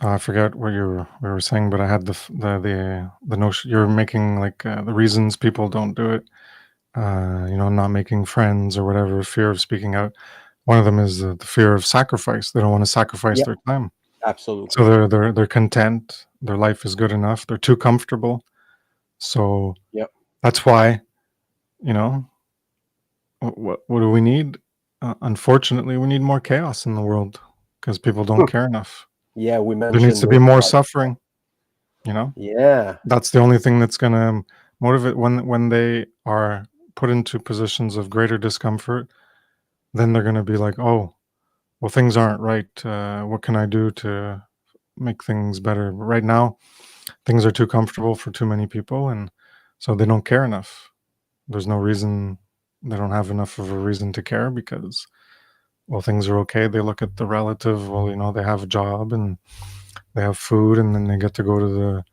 Speaker 2: I forget what we were saying, but I had the notion you're making, like the reasons people don't do it. Not making friends or whatever, fear of speaking out. One of them is the fear of sacrifice. They don't want to sacrifice
Speaker 1: Yeah.
Speaker 2: their time,
Speaker 1: Absolutely.
Speaker 2: so they're content. Their life is good enough. They're too comfortable. So
Speaker 1: Yep.
Speaker 2: that's why, you know, what do we need? Unfortunately, we need more chaos in the world because people don't care enough.
Speaker 1: Yeah, we
Speaker 2: There needs
Speaker 1: mentioned
Speaker 2: to
Speaker 1: this
Speaker 2: be more
Speaker 1: about.
Speaker 2: suffering. You know,
Speaker 1: Yeah.
Speaker 2: that's the only thing that's gonna motivate when they are put into positions of greater discomfort. Then they're gonna be like, oh, well, things aren't right. What can I do to make things better? But right now, things are too comfortable for too many people, and so they don't care enough. There's no reason. They don't have enough of a reason to care because, well, things are okay. They look at the relative. Well, they have a job and they have food, and then they get to go to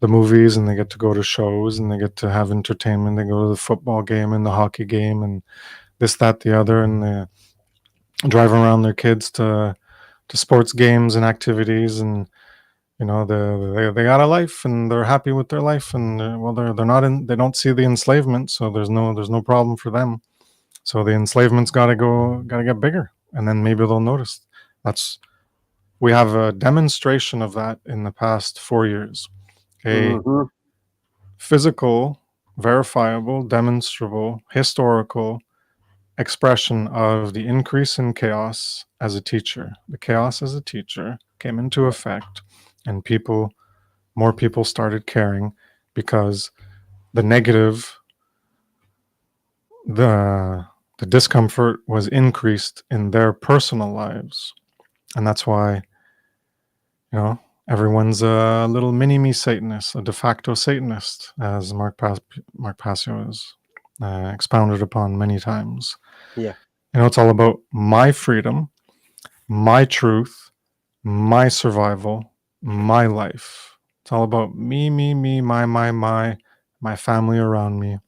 Speaker 2: the movies, and they get to go to shows, and they get to have entertainment. They go to the football game and the hockey game and this, that, the other, and they drive around their kids to sports games and activities, and they got a life, and they're happy with their life, and well, they're not in. They don't see the enslavement, so there's no problem for them. So the enslavement's got to get bigger, and then maybe they'll notice. That's We have a demonstration of that in the past 4 years. A
Speaker 1: Hmm.
Speaker 2: physical, verifiable, demonstrable, historical expression of the increase in chaos as a teacher. The chaos as a teacher came into effect, and more people started caring because the negative, the the discomfort was increased in their personal lives, and that's why you know everyone's a little mini me Satanist, a de facto Satanist, as Mark Passio has expounded upon many times.
Speaker 1: Yeah.
Speaker 2: It's all about my freedom, my truth, my survival, my life. It's all about me, my family around me.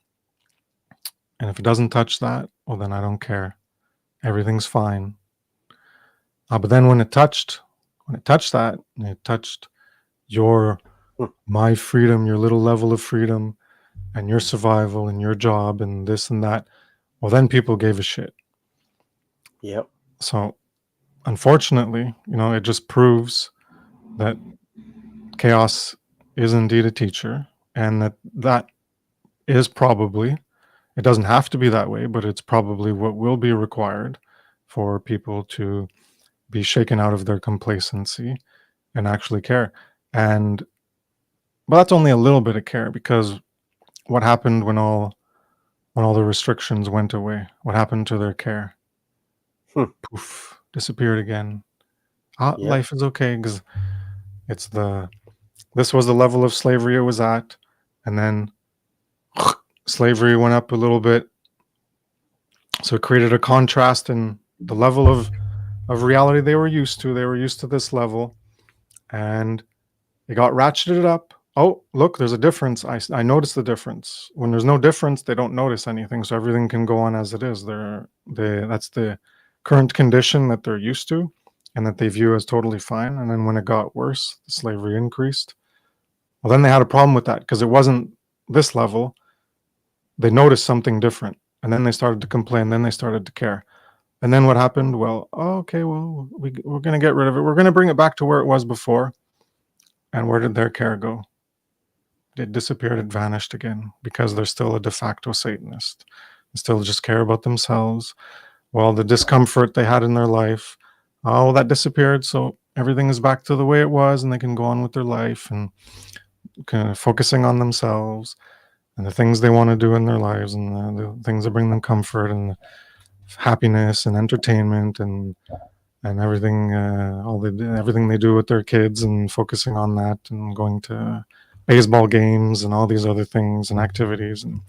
Speaker 2: And if it doesn't touch that, well, then I don't care. Everything's fine. But then when it touched that, and it touched your,
Speaker 1: Hmm.
Speaker 2: my freedom, your little level of freedom, and your survival, and your job, and this and that, well, then people gave a shit.
Speaker 1: Yep.
Speaker 2: So, unfortunately, it just proves that chaos is indeed a teacher, and that is probably, It doesn't have to be that way, but it's probably what will be required for people to be shaken out of their complacency and actually care. And but that's only a little bit of care, because what happened when all the restrictions went away? What happened to their care?
Speaker 1: Hmm.
Speaker 2: Poof, disappeared again.
Speaker 1: Yeah.
Speaker 2: Life is okay because this was the level of slavery it was at, and then slavery went up a little bit, so it created a contrast in the level of reality they were used to. They were used to this level, and it got ratcheted up. Oh, look, there's a difference. I noticed the difference. When there's no difference, they don't notice anything, so everything can go on as it is. That's the current condition that they're used to and that they view as totally fine. And then when it got worse, the slavery increased. Well, then they had a problem with that because it wasn't this level. They noticed something different, and then they started to complain. Then they started to care. And then what happened? Well, okay, well, we're going to get rid of it. We're going to bring it back to where it was before. And where did their care go? It disappeared. It vanished again because they're still a de facto Satanist. They still just care about themselves. Well, the discomfort they had in their life, oh, that disappeared. So everything is back to the way it was, and they can go on with their life and kind of focusing on themselves and the things they want to do in their lives, and the things that bring them comfort and happiness and entertainment and everything, everything they do with their kids, and focusing on that and going to baseball games and all these other things and activities. And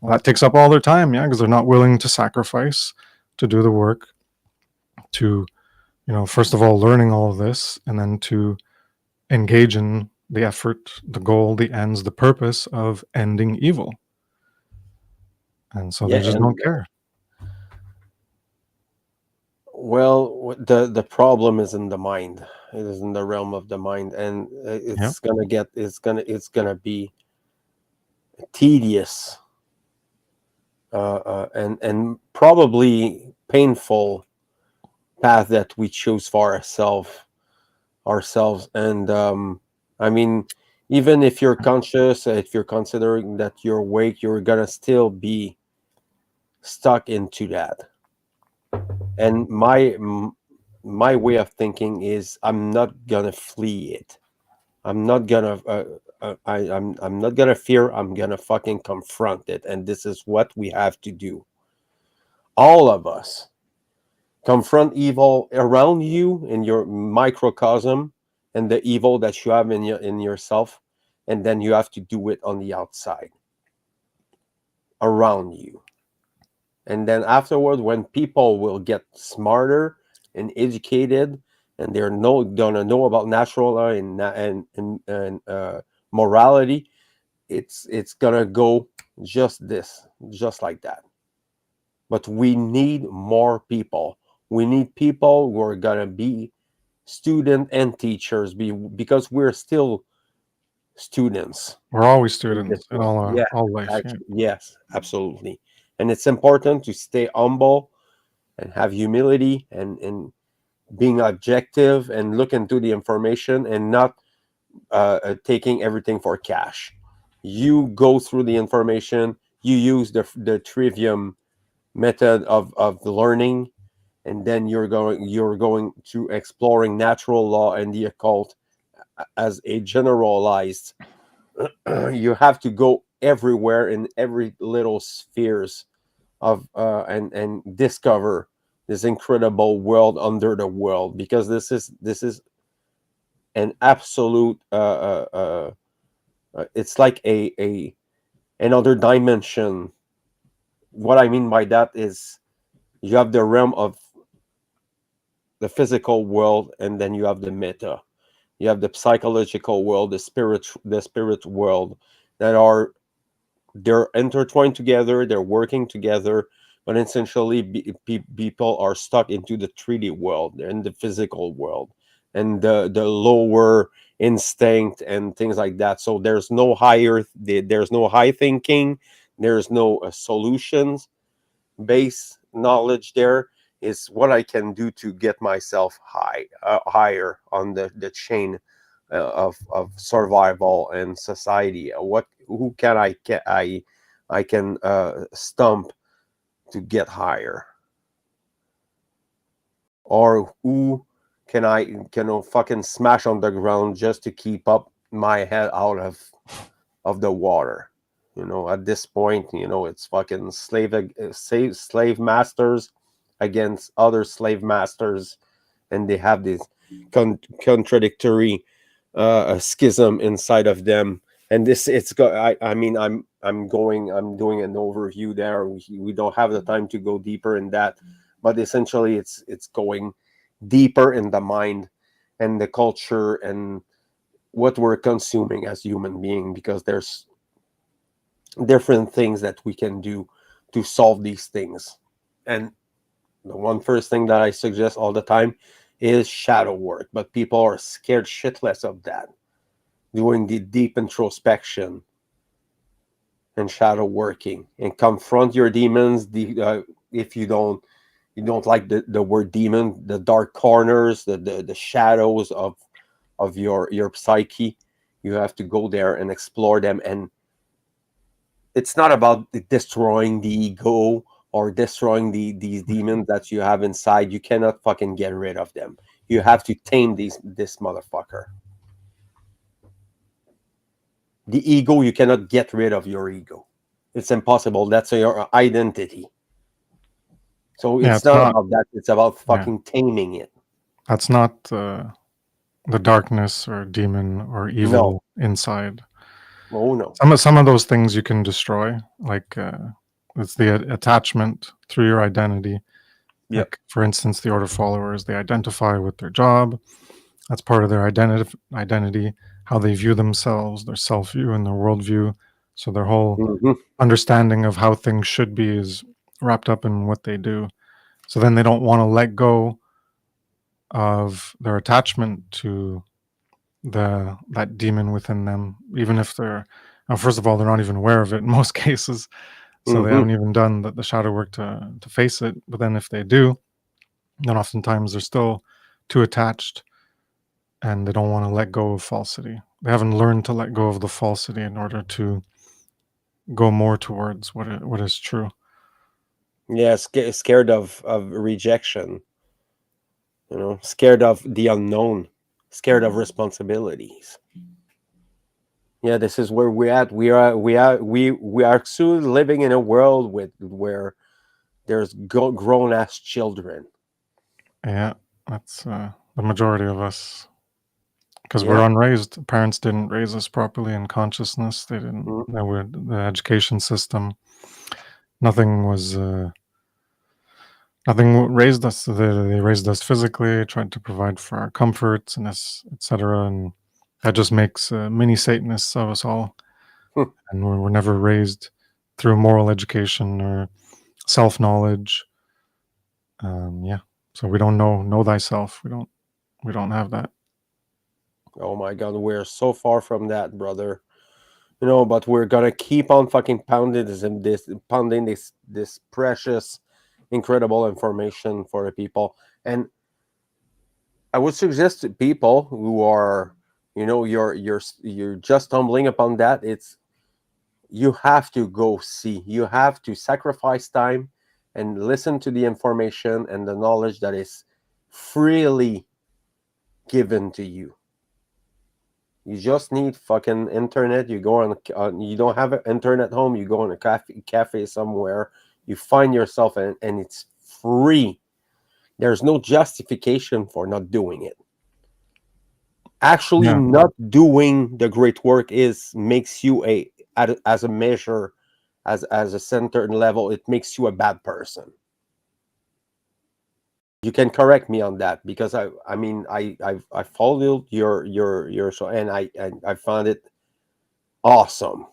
Speaker 2: well, that takes up all their time, yeah, because they're not willing to sacrifice to do the work to, first of all, learning all of this, and then to engage in the effort, the goal, the ends, the purpose of ending evil. And so they
Speaker 1: Yeah.
Speaker 2: just
Speaker 1: And
Speaker 2: don't care.
Speaker 1: well, the problem is in the mind. It is in the realm of the mind, and
Speaker 2: Yep.
Speaker 1: it's gonna be tedious, and probably painful path that we choose for ourselves. And I mean, even if you're conscious, if you're considering that you're awake, you're gonna still be stuck into that. And my way of thinking is, I'm not gonna flee it. I'm not gonna I'm not gonna fear. I'm gonna fucking confront it. And this is what we have to do, all of us. Confront evil around you in your microcosm, and the evil that you have in yourself, and then you have to do it on the outside around you. And then afterward, when people will get smarter and educated, and they're gonna know about natural law and morality, it's gonna go just like that. But we need more people. We need people who are gonna be student and teachers, because we're still students
Speaker 2: We're always
Speaker 1: in this
Speaker 2: students in
Speaker 1: world. Yeah,
Speaker 2: all life. Yeah.
Speaker 1: actually, yes, absolutely. And it's important to stay humble and have humility, and being objective and look into the information, and not taking everything for cash. You go through the information, you use the trivium method of learning, and then you're going to exploring natural law and the occult as a generalized. You have to go everywhere in every little spheres of and discover this incredible world under the world, because this is an absolute it's like a another dimension. What I mean by that is, you have the realm of the physical world, and then you have the meta. You have the psychological world, the spirit world, that are they're intertwined together, they're working together, but essentially people are stuck into the 3D world and the physical world, and the lower instinct and things like that. So there's no high thinking, there's no solutions based knowledge. There is what I can do to get myself higher on the chain of survival and society. What who can I I can stomp to get higher? Or who can I fucking smash on the ground just to keep up my head out of the water? At this point, it's fucking slave masters against other slave masters, and they have this contradictory schism inside of them. And I mean, I'm doing an overview there. We don't have the time to go deeper in that, but essentially it's going deeper in the mind and the culture and what we're consuming as human being, because there's different things that we can do to solve these things. And the first thing that I suggest all the time is shadow work, but people are scared shitless of that. Doing the deep introspection and shadow working, and confront your demons. If you don't like the word demon, the dark corners, the shadows of your psyche, you have to go there and explore them. And it's not about destroying the ego or destroying these demons that you have inside. You cannot fucking get rid of them. You have to tame this motherfucker. The ego, you cannot get rid of your ego. It's impossible. That's your identity. So it's not about that. It's about fucking taming it.
Speaker 2: That's not the darkness or demon or evil inside.
Speaker 1: Oh no.
Speaker 2: Some of those things you can destroy, like it's the attachment through your identity.
Speaker 1: Yeah.
Speaker 2: Like, for instance, the order followers, they identify with their job. That's part of their identity, how they view themselves, their self-view and their worldview. So their whole understanding of how things should be is wrapped up in what they do. So then they don't want to let go of their attachment to that demon within them, even if they're, first of all, they're not even aware of it in most cases. So they haven't even done the shadow work to face it. But then if they do, then oftentimes they're still too attached and they don't want to let go of falsity. They haven't learned to let go of the falsity in order to go more towards what is true.
Speaker 1: Yeah, scared of rejection. Scared of the unknown, scared of responsibilities. Yeah, this is where we're at. We are soon living in a world where there's grown ass children.
Speaker 2: Yeah, that's the majority of us. Because we're unraised. Parents didn't raise us properly in consciousness. They didn't. The education system. Nothing raised us. They raised us physically, tried to provide for our comforts and etc. And that just makes mini Satanists of us all. And we're never raised through moral education or self-knowledge. So we don't know thyself. We don't have that.
Speaker 1: Oh my god, we're so far from that, brother. But we're gonna keep on fucking pounding this precious, incredible information for the people. And I would suggest to people who are, you're just stumbling upon that. You have to go see. You have to sacrifice time and listen to the information and the knowledge that is freely given to you. You just need fucking internet. You go on. You don't have an internet home. You go on a cafe somewhere. You find yourself, and it's free. There's no justification for not doing it. Actually, not doing the great work makes you as a measure, as a certain level, it makes you a bad person. You can correct me on that, because I followed your show, and I found it awesome.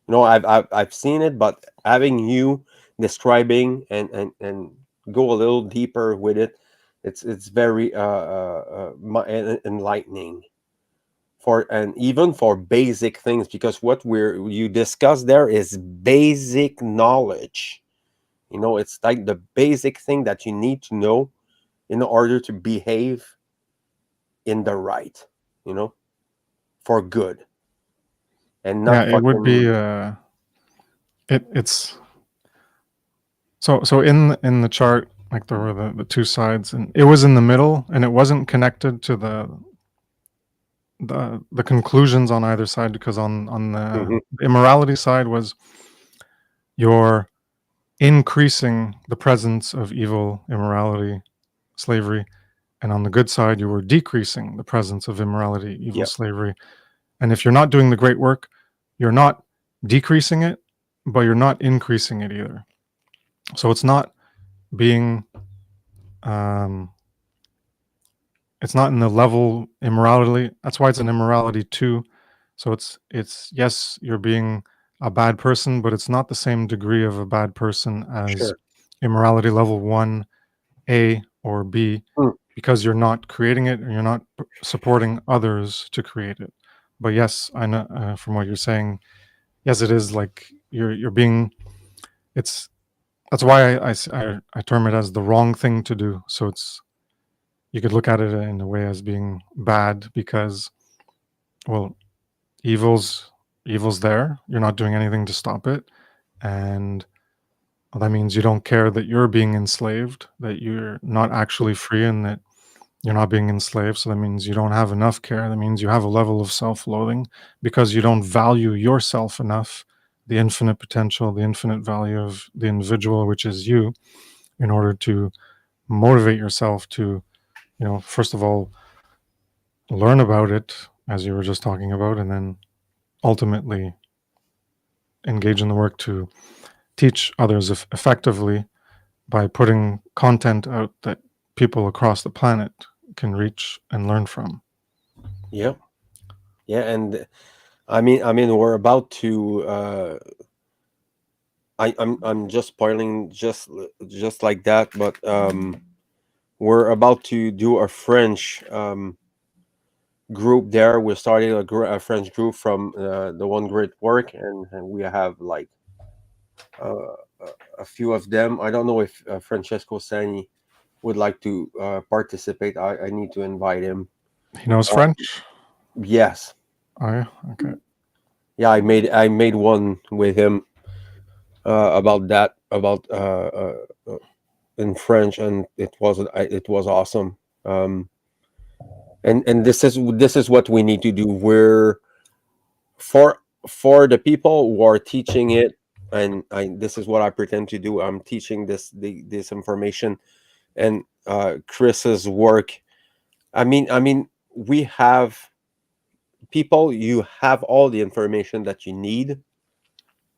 Speaker 1: I've seen it, but having you describing and go a little deeper with it, it's very enlightening even for basic things, because what you discuss there is basic knowledge. It's like the basic thing that you need to know in order to behave in the right, for good, and not
Speaker 2: it would be it's so in the chart, like there were the two sides, and it was in the middle, and it wasn't connected to the conclusions on either side, because on the immorality side was you're increasing the presence of evil, immorality, slavery, and on the good side you were decreasing the presence of immorality, evil,
Speaker 1: Yep.
Speaker 2: slavery. And if you're not doing the great work, you're not decreasing it, but you're not increasing it either. So it's not being it's not in the level immorality. That's why it's an immorality 2. So it's yes, you're being a bad person, but it's not the same degree of a bad person as
Speaker 1: Sure.
Speaker 2: immorality level 1A or B, because you're not creating it and you're not supporting others to create it. But yes, I know from what you're saying, yes, it is like you're being. It's that's why I term it as the wrong thing to do. So it's, you could look at it in a way as being bad because, well, evil's there. You're not doing anything to stop it, and well, that means you don't care that you're being enslaved, that you're not actually free, and that you're not being enslaved. So that means you don't have enough care. That means you have a level of self-loathing because you don't value yourself enough, the infinite potential, the infinite value of the individual, which is you, in order to motivate yourself to, first of all, learn about it, as you were just talking about, and then ultimately engage in the work to teach others effectively by putting content out that people across the planet can reach and learn from.
Speaker 1: Yeah. Yeah. And I mean, we're about to. I'm just spoiling just like that, but we're about to do a French group there. We're starting a French group from the One Great Work, and we have like uh, a few of them. I don't know if Francesco Sani would like to participate. I need to invite him.
Speaker 2: He knows French?
Speaker 1: Yes.
Speaker 2: Oh yeah, okay.
Speaker 1: Yeah, I made one with him about that in French, and it was awesome. And this is what we need to do. We're for the people who are teaching it, and this is what I pretend to do. I'm teaching this information, and Kris's work. I mean, we have people. You have all the information that you need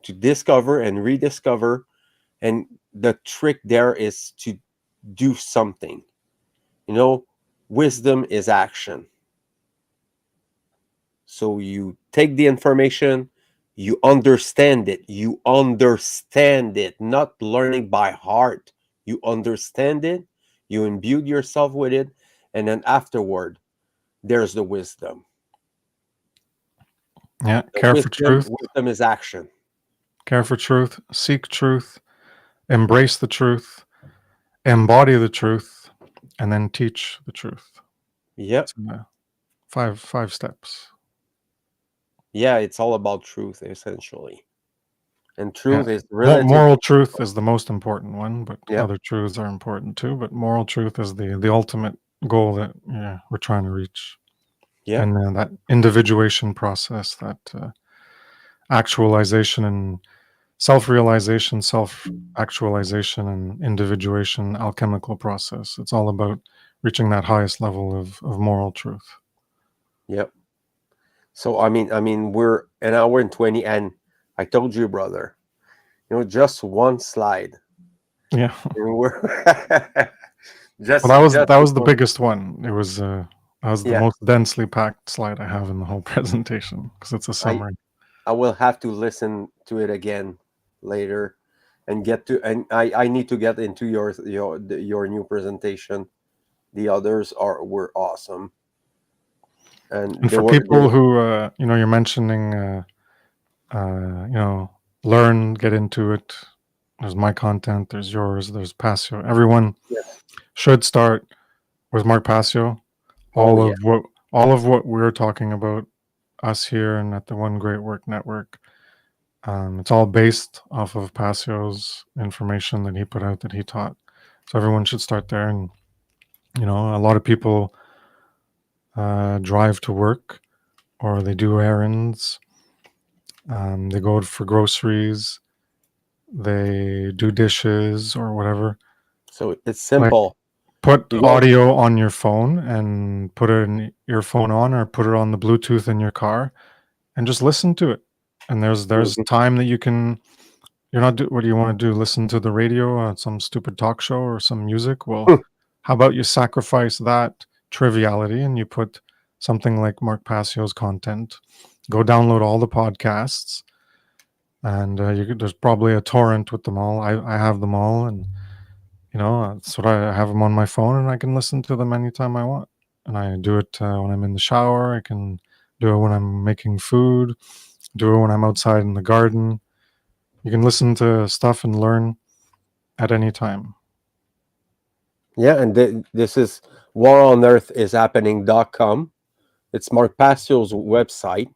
Speaker 1: to discover and rediscover, and the trick there is to do something. Wisdom is action. So you take the information, you understand it, not learning by heart. You understand it, you imbue yourself with it, and then afterward, there's the wisdom.
Speaker 2: Yeah, care for truth.
Speaker 1: Wisdom is action.
Speaker 2: Care for truth, seek truth, embrace the truth, embody the truth, and then teach the truth.
Speaker 1: Yep.
Speaker 2: Five steps.
Speaker 1: Yeah, it's all about truth, essentially. And truth is relative.
Speaker 2: Moral truth is the most important one, but other truths are important too. But moral truth is the ultimate goal that we're trying to reach.
Speaker 1: Yeah.
Speaker 2: And that individuation process, that actualization and self-realization, self-actualization, and individuation alchemical process. It's all about reaching that highest level of moral truth.
Speaker 1: Yep. So I mean, we're an hour and 20, and I told you, brother, just one slide.
Speaker 2: Yeah.
Speaker 1: We're
Speaker 2: Well, that was the biggest one. It was that was the most densely packed slide I have in the whole presentation, because it's a summary.
Speaker 1: I will have to listen to it again later and I need to get into your new presentation. The others were awesome.
Speaker 2: And for people who you're mentioning learn, get into it. There's my content, there's yours, there's Passio. Everyone should start with Mark Passio. All of what we're talking about, us here and at the One Great Work Network, It's all based off of Passio's information that he put out, that he taught. So everyone should start there. And, a lot of people drive to work, or they do errands. They go for groceries. They do dishes or whatever.
Speaker 1: So it's simple.
Speaker 2: Put
Speaker 1: You go,
Speaker 2: audio on your phone and put an earphone on, or put it on the Bluetooth in your car, and just listen to it. And there's
Speaker 1: Mhm.
Speaker 2: time that you can. What do you want to do? Listen to the radio, some stupid talk show or some music? Well, how about you sacrifice that triviality and you put something like Mark Passio's content? Go download all the podcasts, and there's probably a torrent with them all. I have them all, and that's what I have them on my phone, and I can listen to them anytime I want. And I do it when I'm in the shower. I can do it when I'm making food. Do it when I'm outside in the garden. You can listen to stuff and learn at any time.
Speaker 1: Yeah, and this is waronearthishappening.com. It's Mark Passio's website.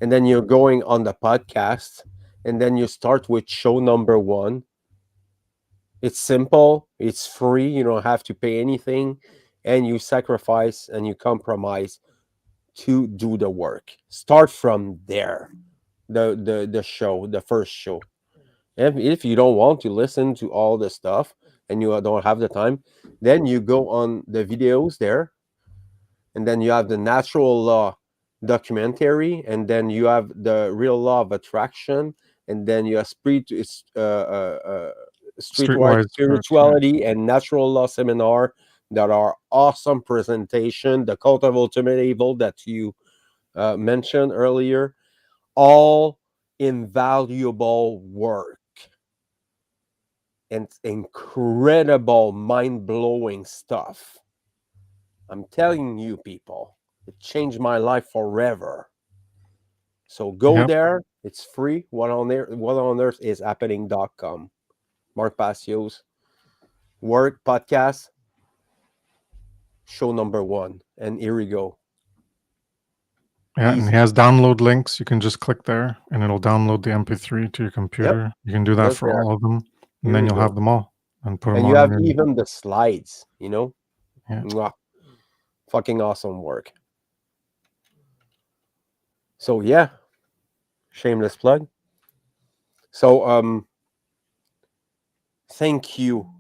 Speaker 1: And then you're going on the podcast, and then you start with show number 1. It's simple, it's free, you don't have to pay anything, and you sacrifice and you compromise to do the work. Start from there. The show, the first show. And if you don't want to listen to all the stuff and you don't have the time, then you go on the videos there, and then you have the natural law documentary, and then you have the real law of attraction, and then you have streetwise
Speaker 2: Streetwise approach, yeah.
Speaker 1: spirituality and natural law seminar that are awesome presentation. The cult of ultimate evil that you mentioned earlier, all invaluable work and incredible mind-blowing stuff. I'm telling you, people, it changed my life forever. So go
Speaker 2: Yep.
Speaker 1: there. It's free. What on earth is happening.com. Mark Passio's work podcast, show number 1. And here we go.
Speaker 2: Yeah, and
Speaker 1: Easy.
Speaker 2: he has download links. You can just click there, and it'll download the MP3 to your computer.
Speaker 1: Yep.
Speaker 2: You can do that
Speaker 1: Just
Speaker 2: for
Speaker 1: there.
Speaker 2: all of them, and
Speaker 1: Here
Speaker 2: then
Speaker 1: we
Speaker 2: you'll
Speaker 1: go.
Speaker 2: have them all and put them
Speaker 1: And
Speaker 2: on.
Speaker 1: you have even the slides,
Speaker 2: Yeah.
Speaker 1: Mwah. Fucking awesome work. So yeah, shameless plug. So thank you,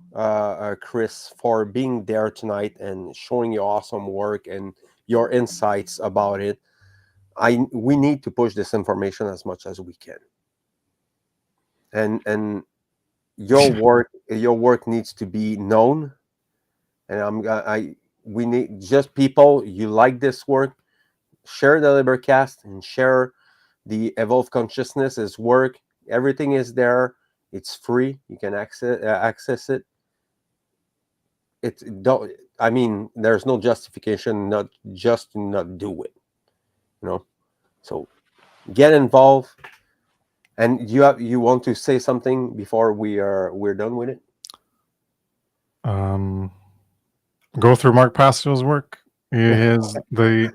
Speaker 1: Kris, for being there tonight and showing your awesome work and your insights about it. We need to push this information as much as we can. And your work needs to be known. And we need just people, you like this work, share the LIBERcast and share the Evolve Consciousness' work. Everything is there. It's free. You can access it. There's no justification not just to not do it. So get involved. And you want to say something before we're done with it?
Speaker 2: Go through Mark Passio's work. He is the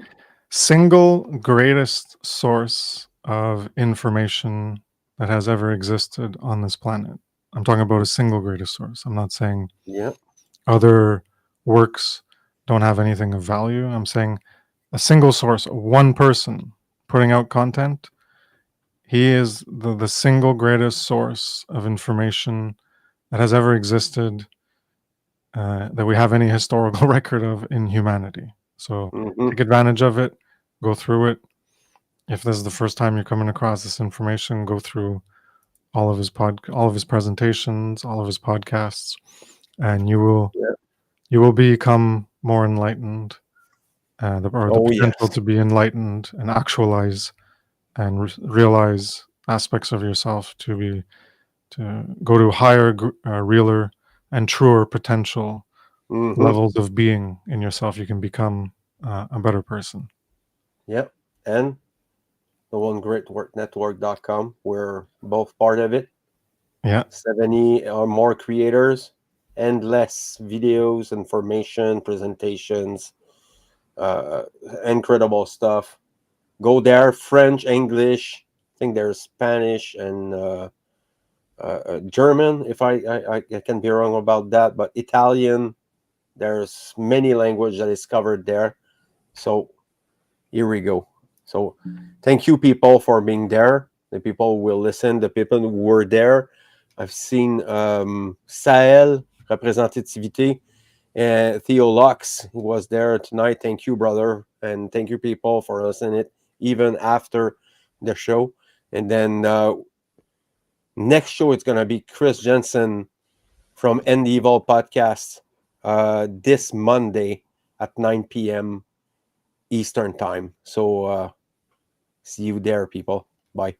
Speaker 2: single greatest source of information that has ever existed on this planet. I'm talking about a single greatest source. I'm not saying other works don't have anything of value. I'm saying a single source, one person putting out content. He is the single greatest source of information that has ever existed, that we have any historical record of in humanity. So take advantage of it, go through it. If this is the first time you're coming across this information, go through all of his presentations, all of his podcasts, and you will become more enlightened, the potential to be enlightened and actualize and realize aspects of yourself, to go to higher, realer, and truer potential levels of being in yourself. You can become a better person.
Speaker 1: Yep. And the One Great Work Network.com. We're both part of it.
Speaker 2: Yeah.
Speaker 1: 70 or more creators, endless videos, information, presentations, incredible stuff. Go there, French, English, think there's Spanish and German, if I can be wrong about that, but Italian, there's many language that is covered there. So here we go. So thank you, people, for being there. The people who will listen, the people who were there. I've seen Sahel, Representativité, and Theo Lux, who was there tonight. Thank you, brother. And thank you, people, for listening it even after the show. And then next show, it's going to be Kris Nelson from End Evil Podcast this Monday at 9 p.m. Eastern Time. So see you there, people. Bye.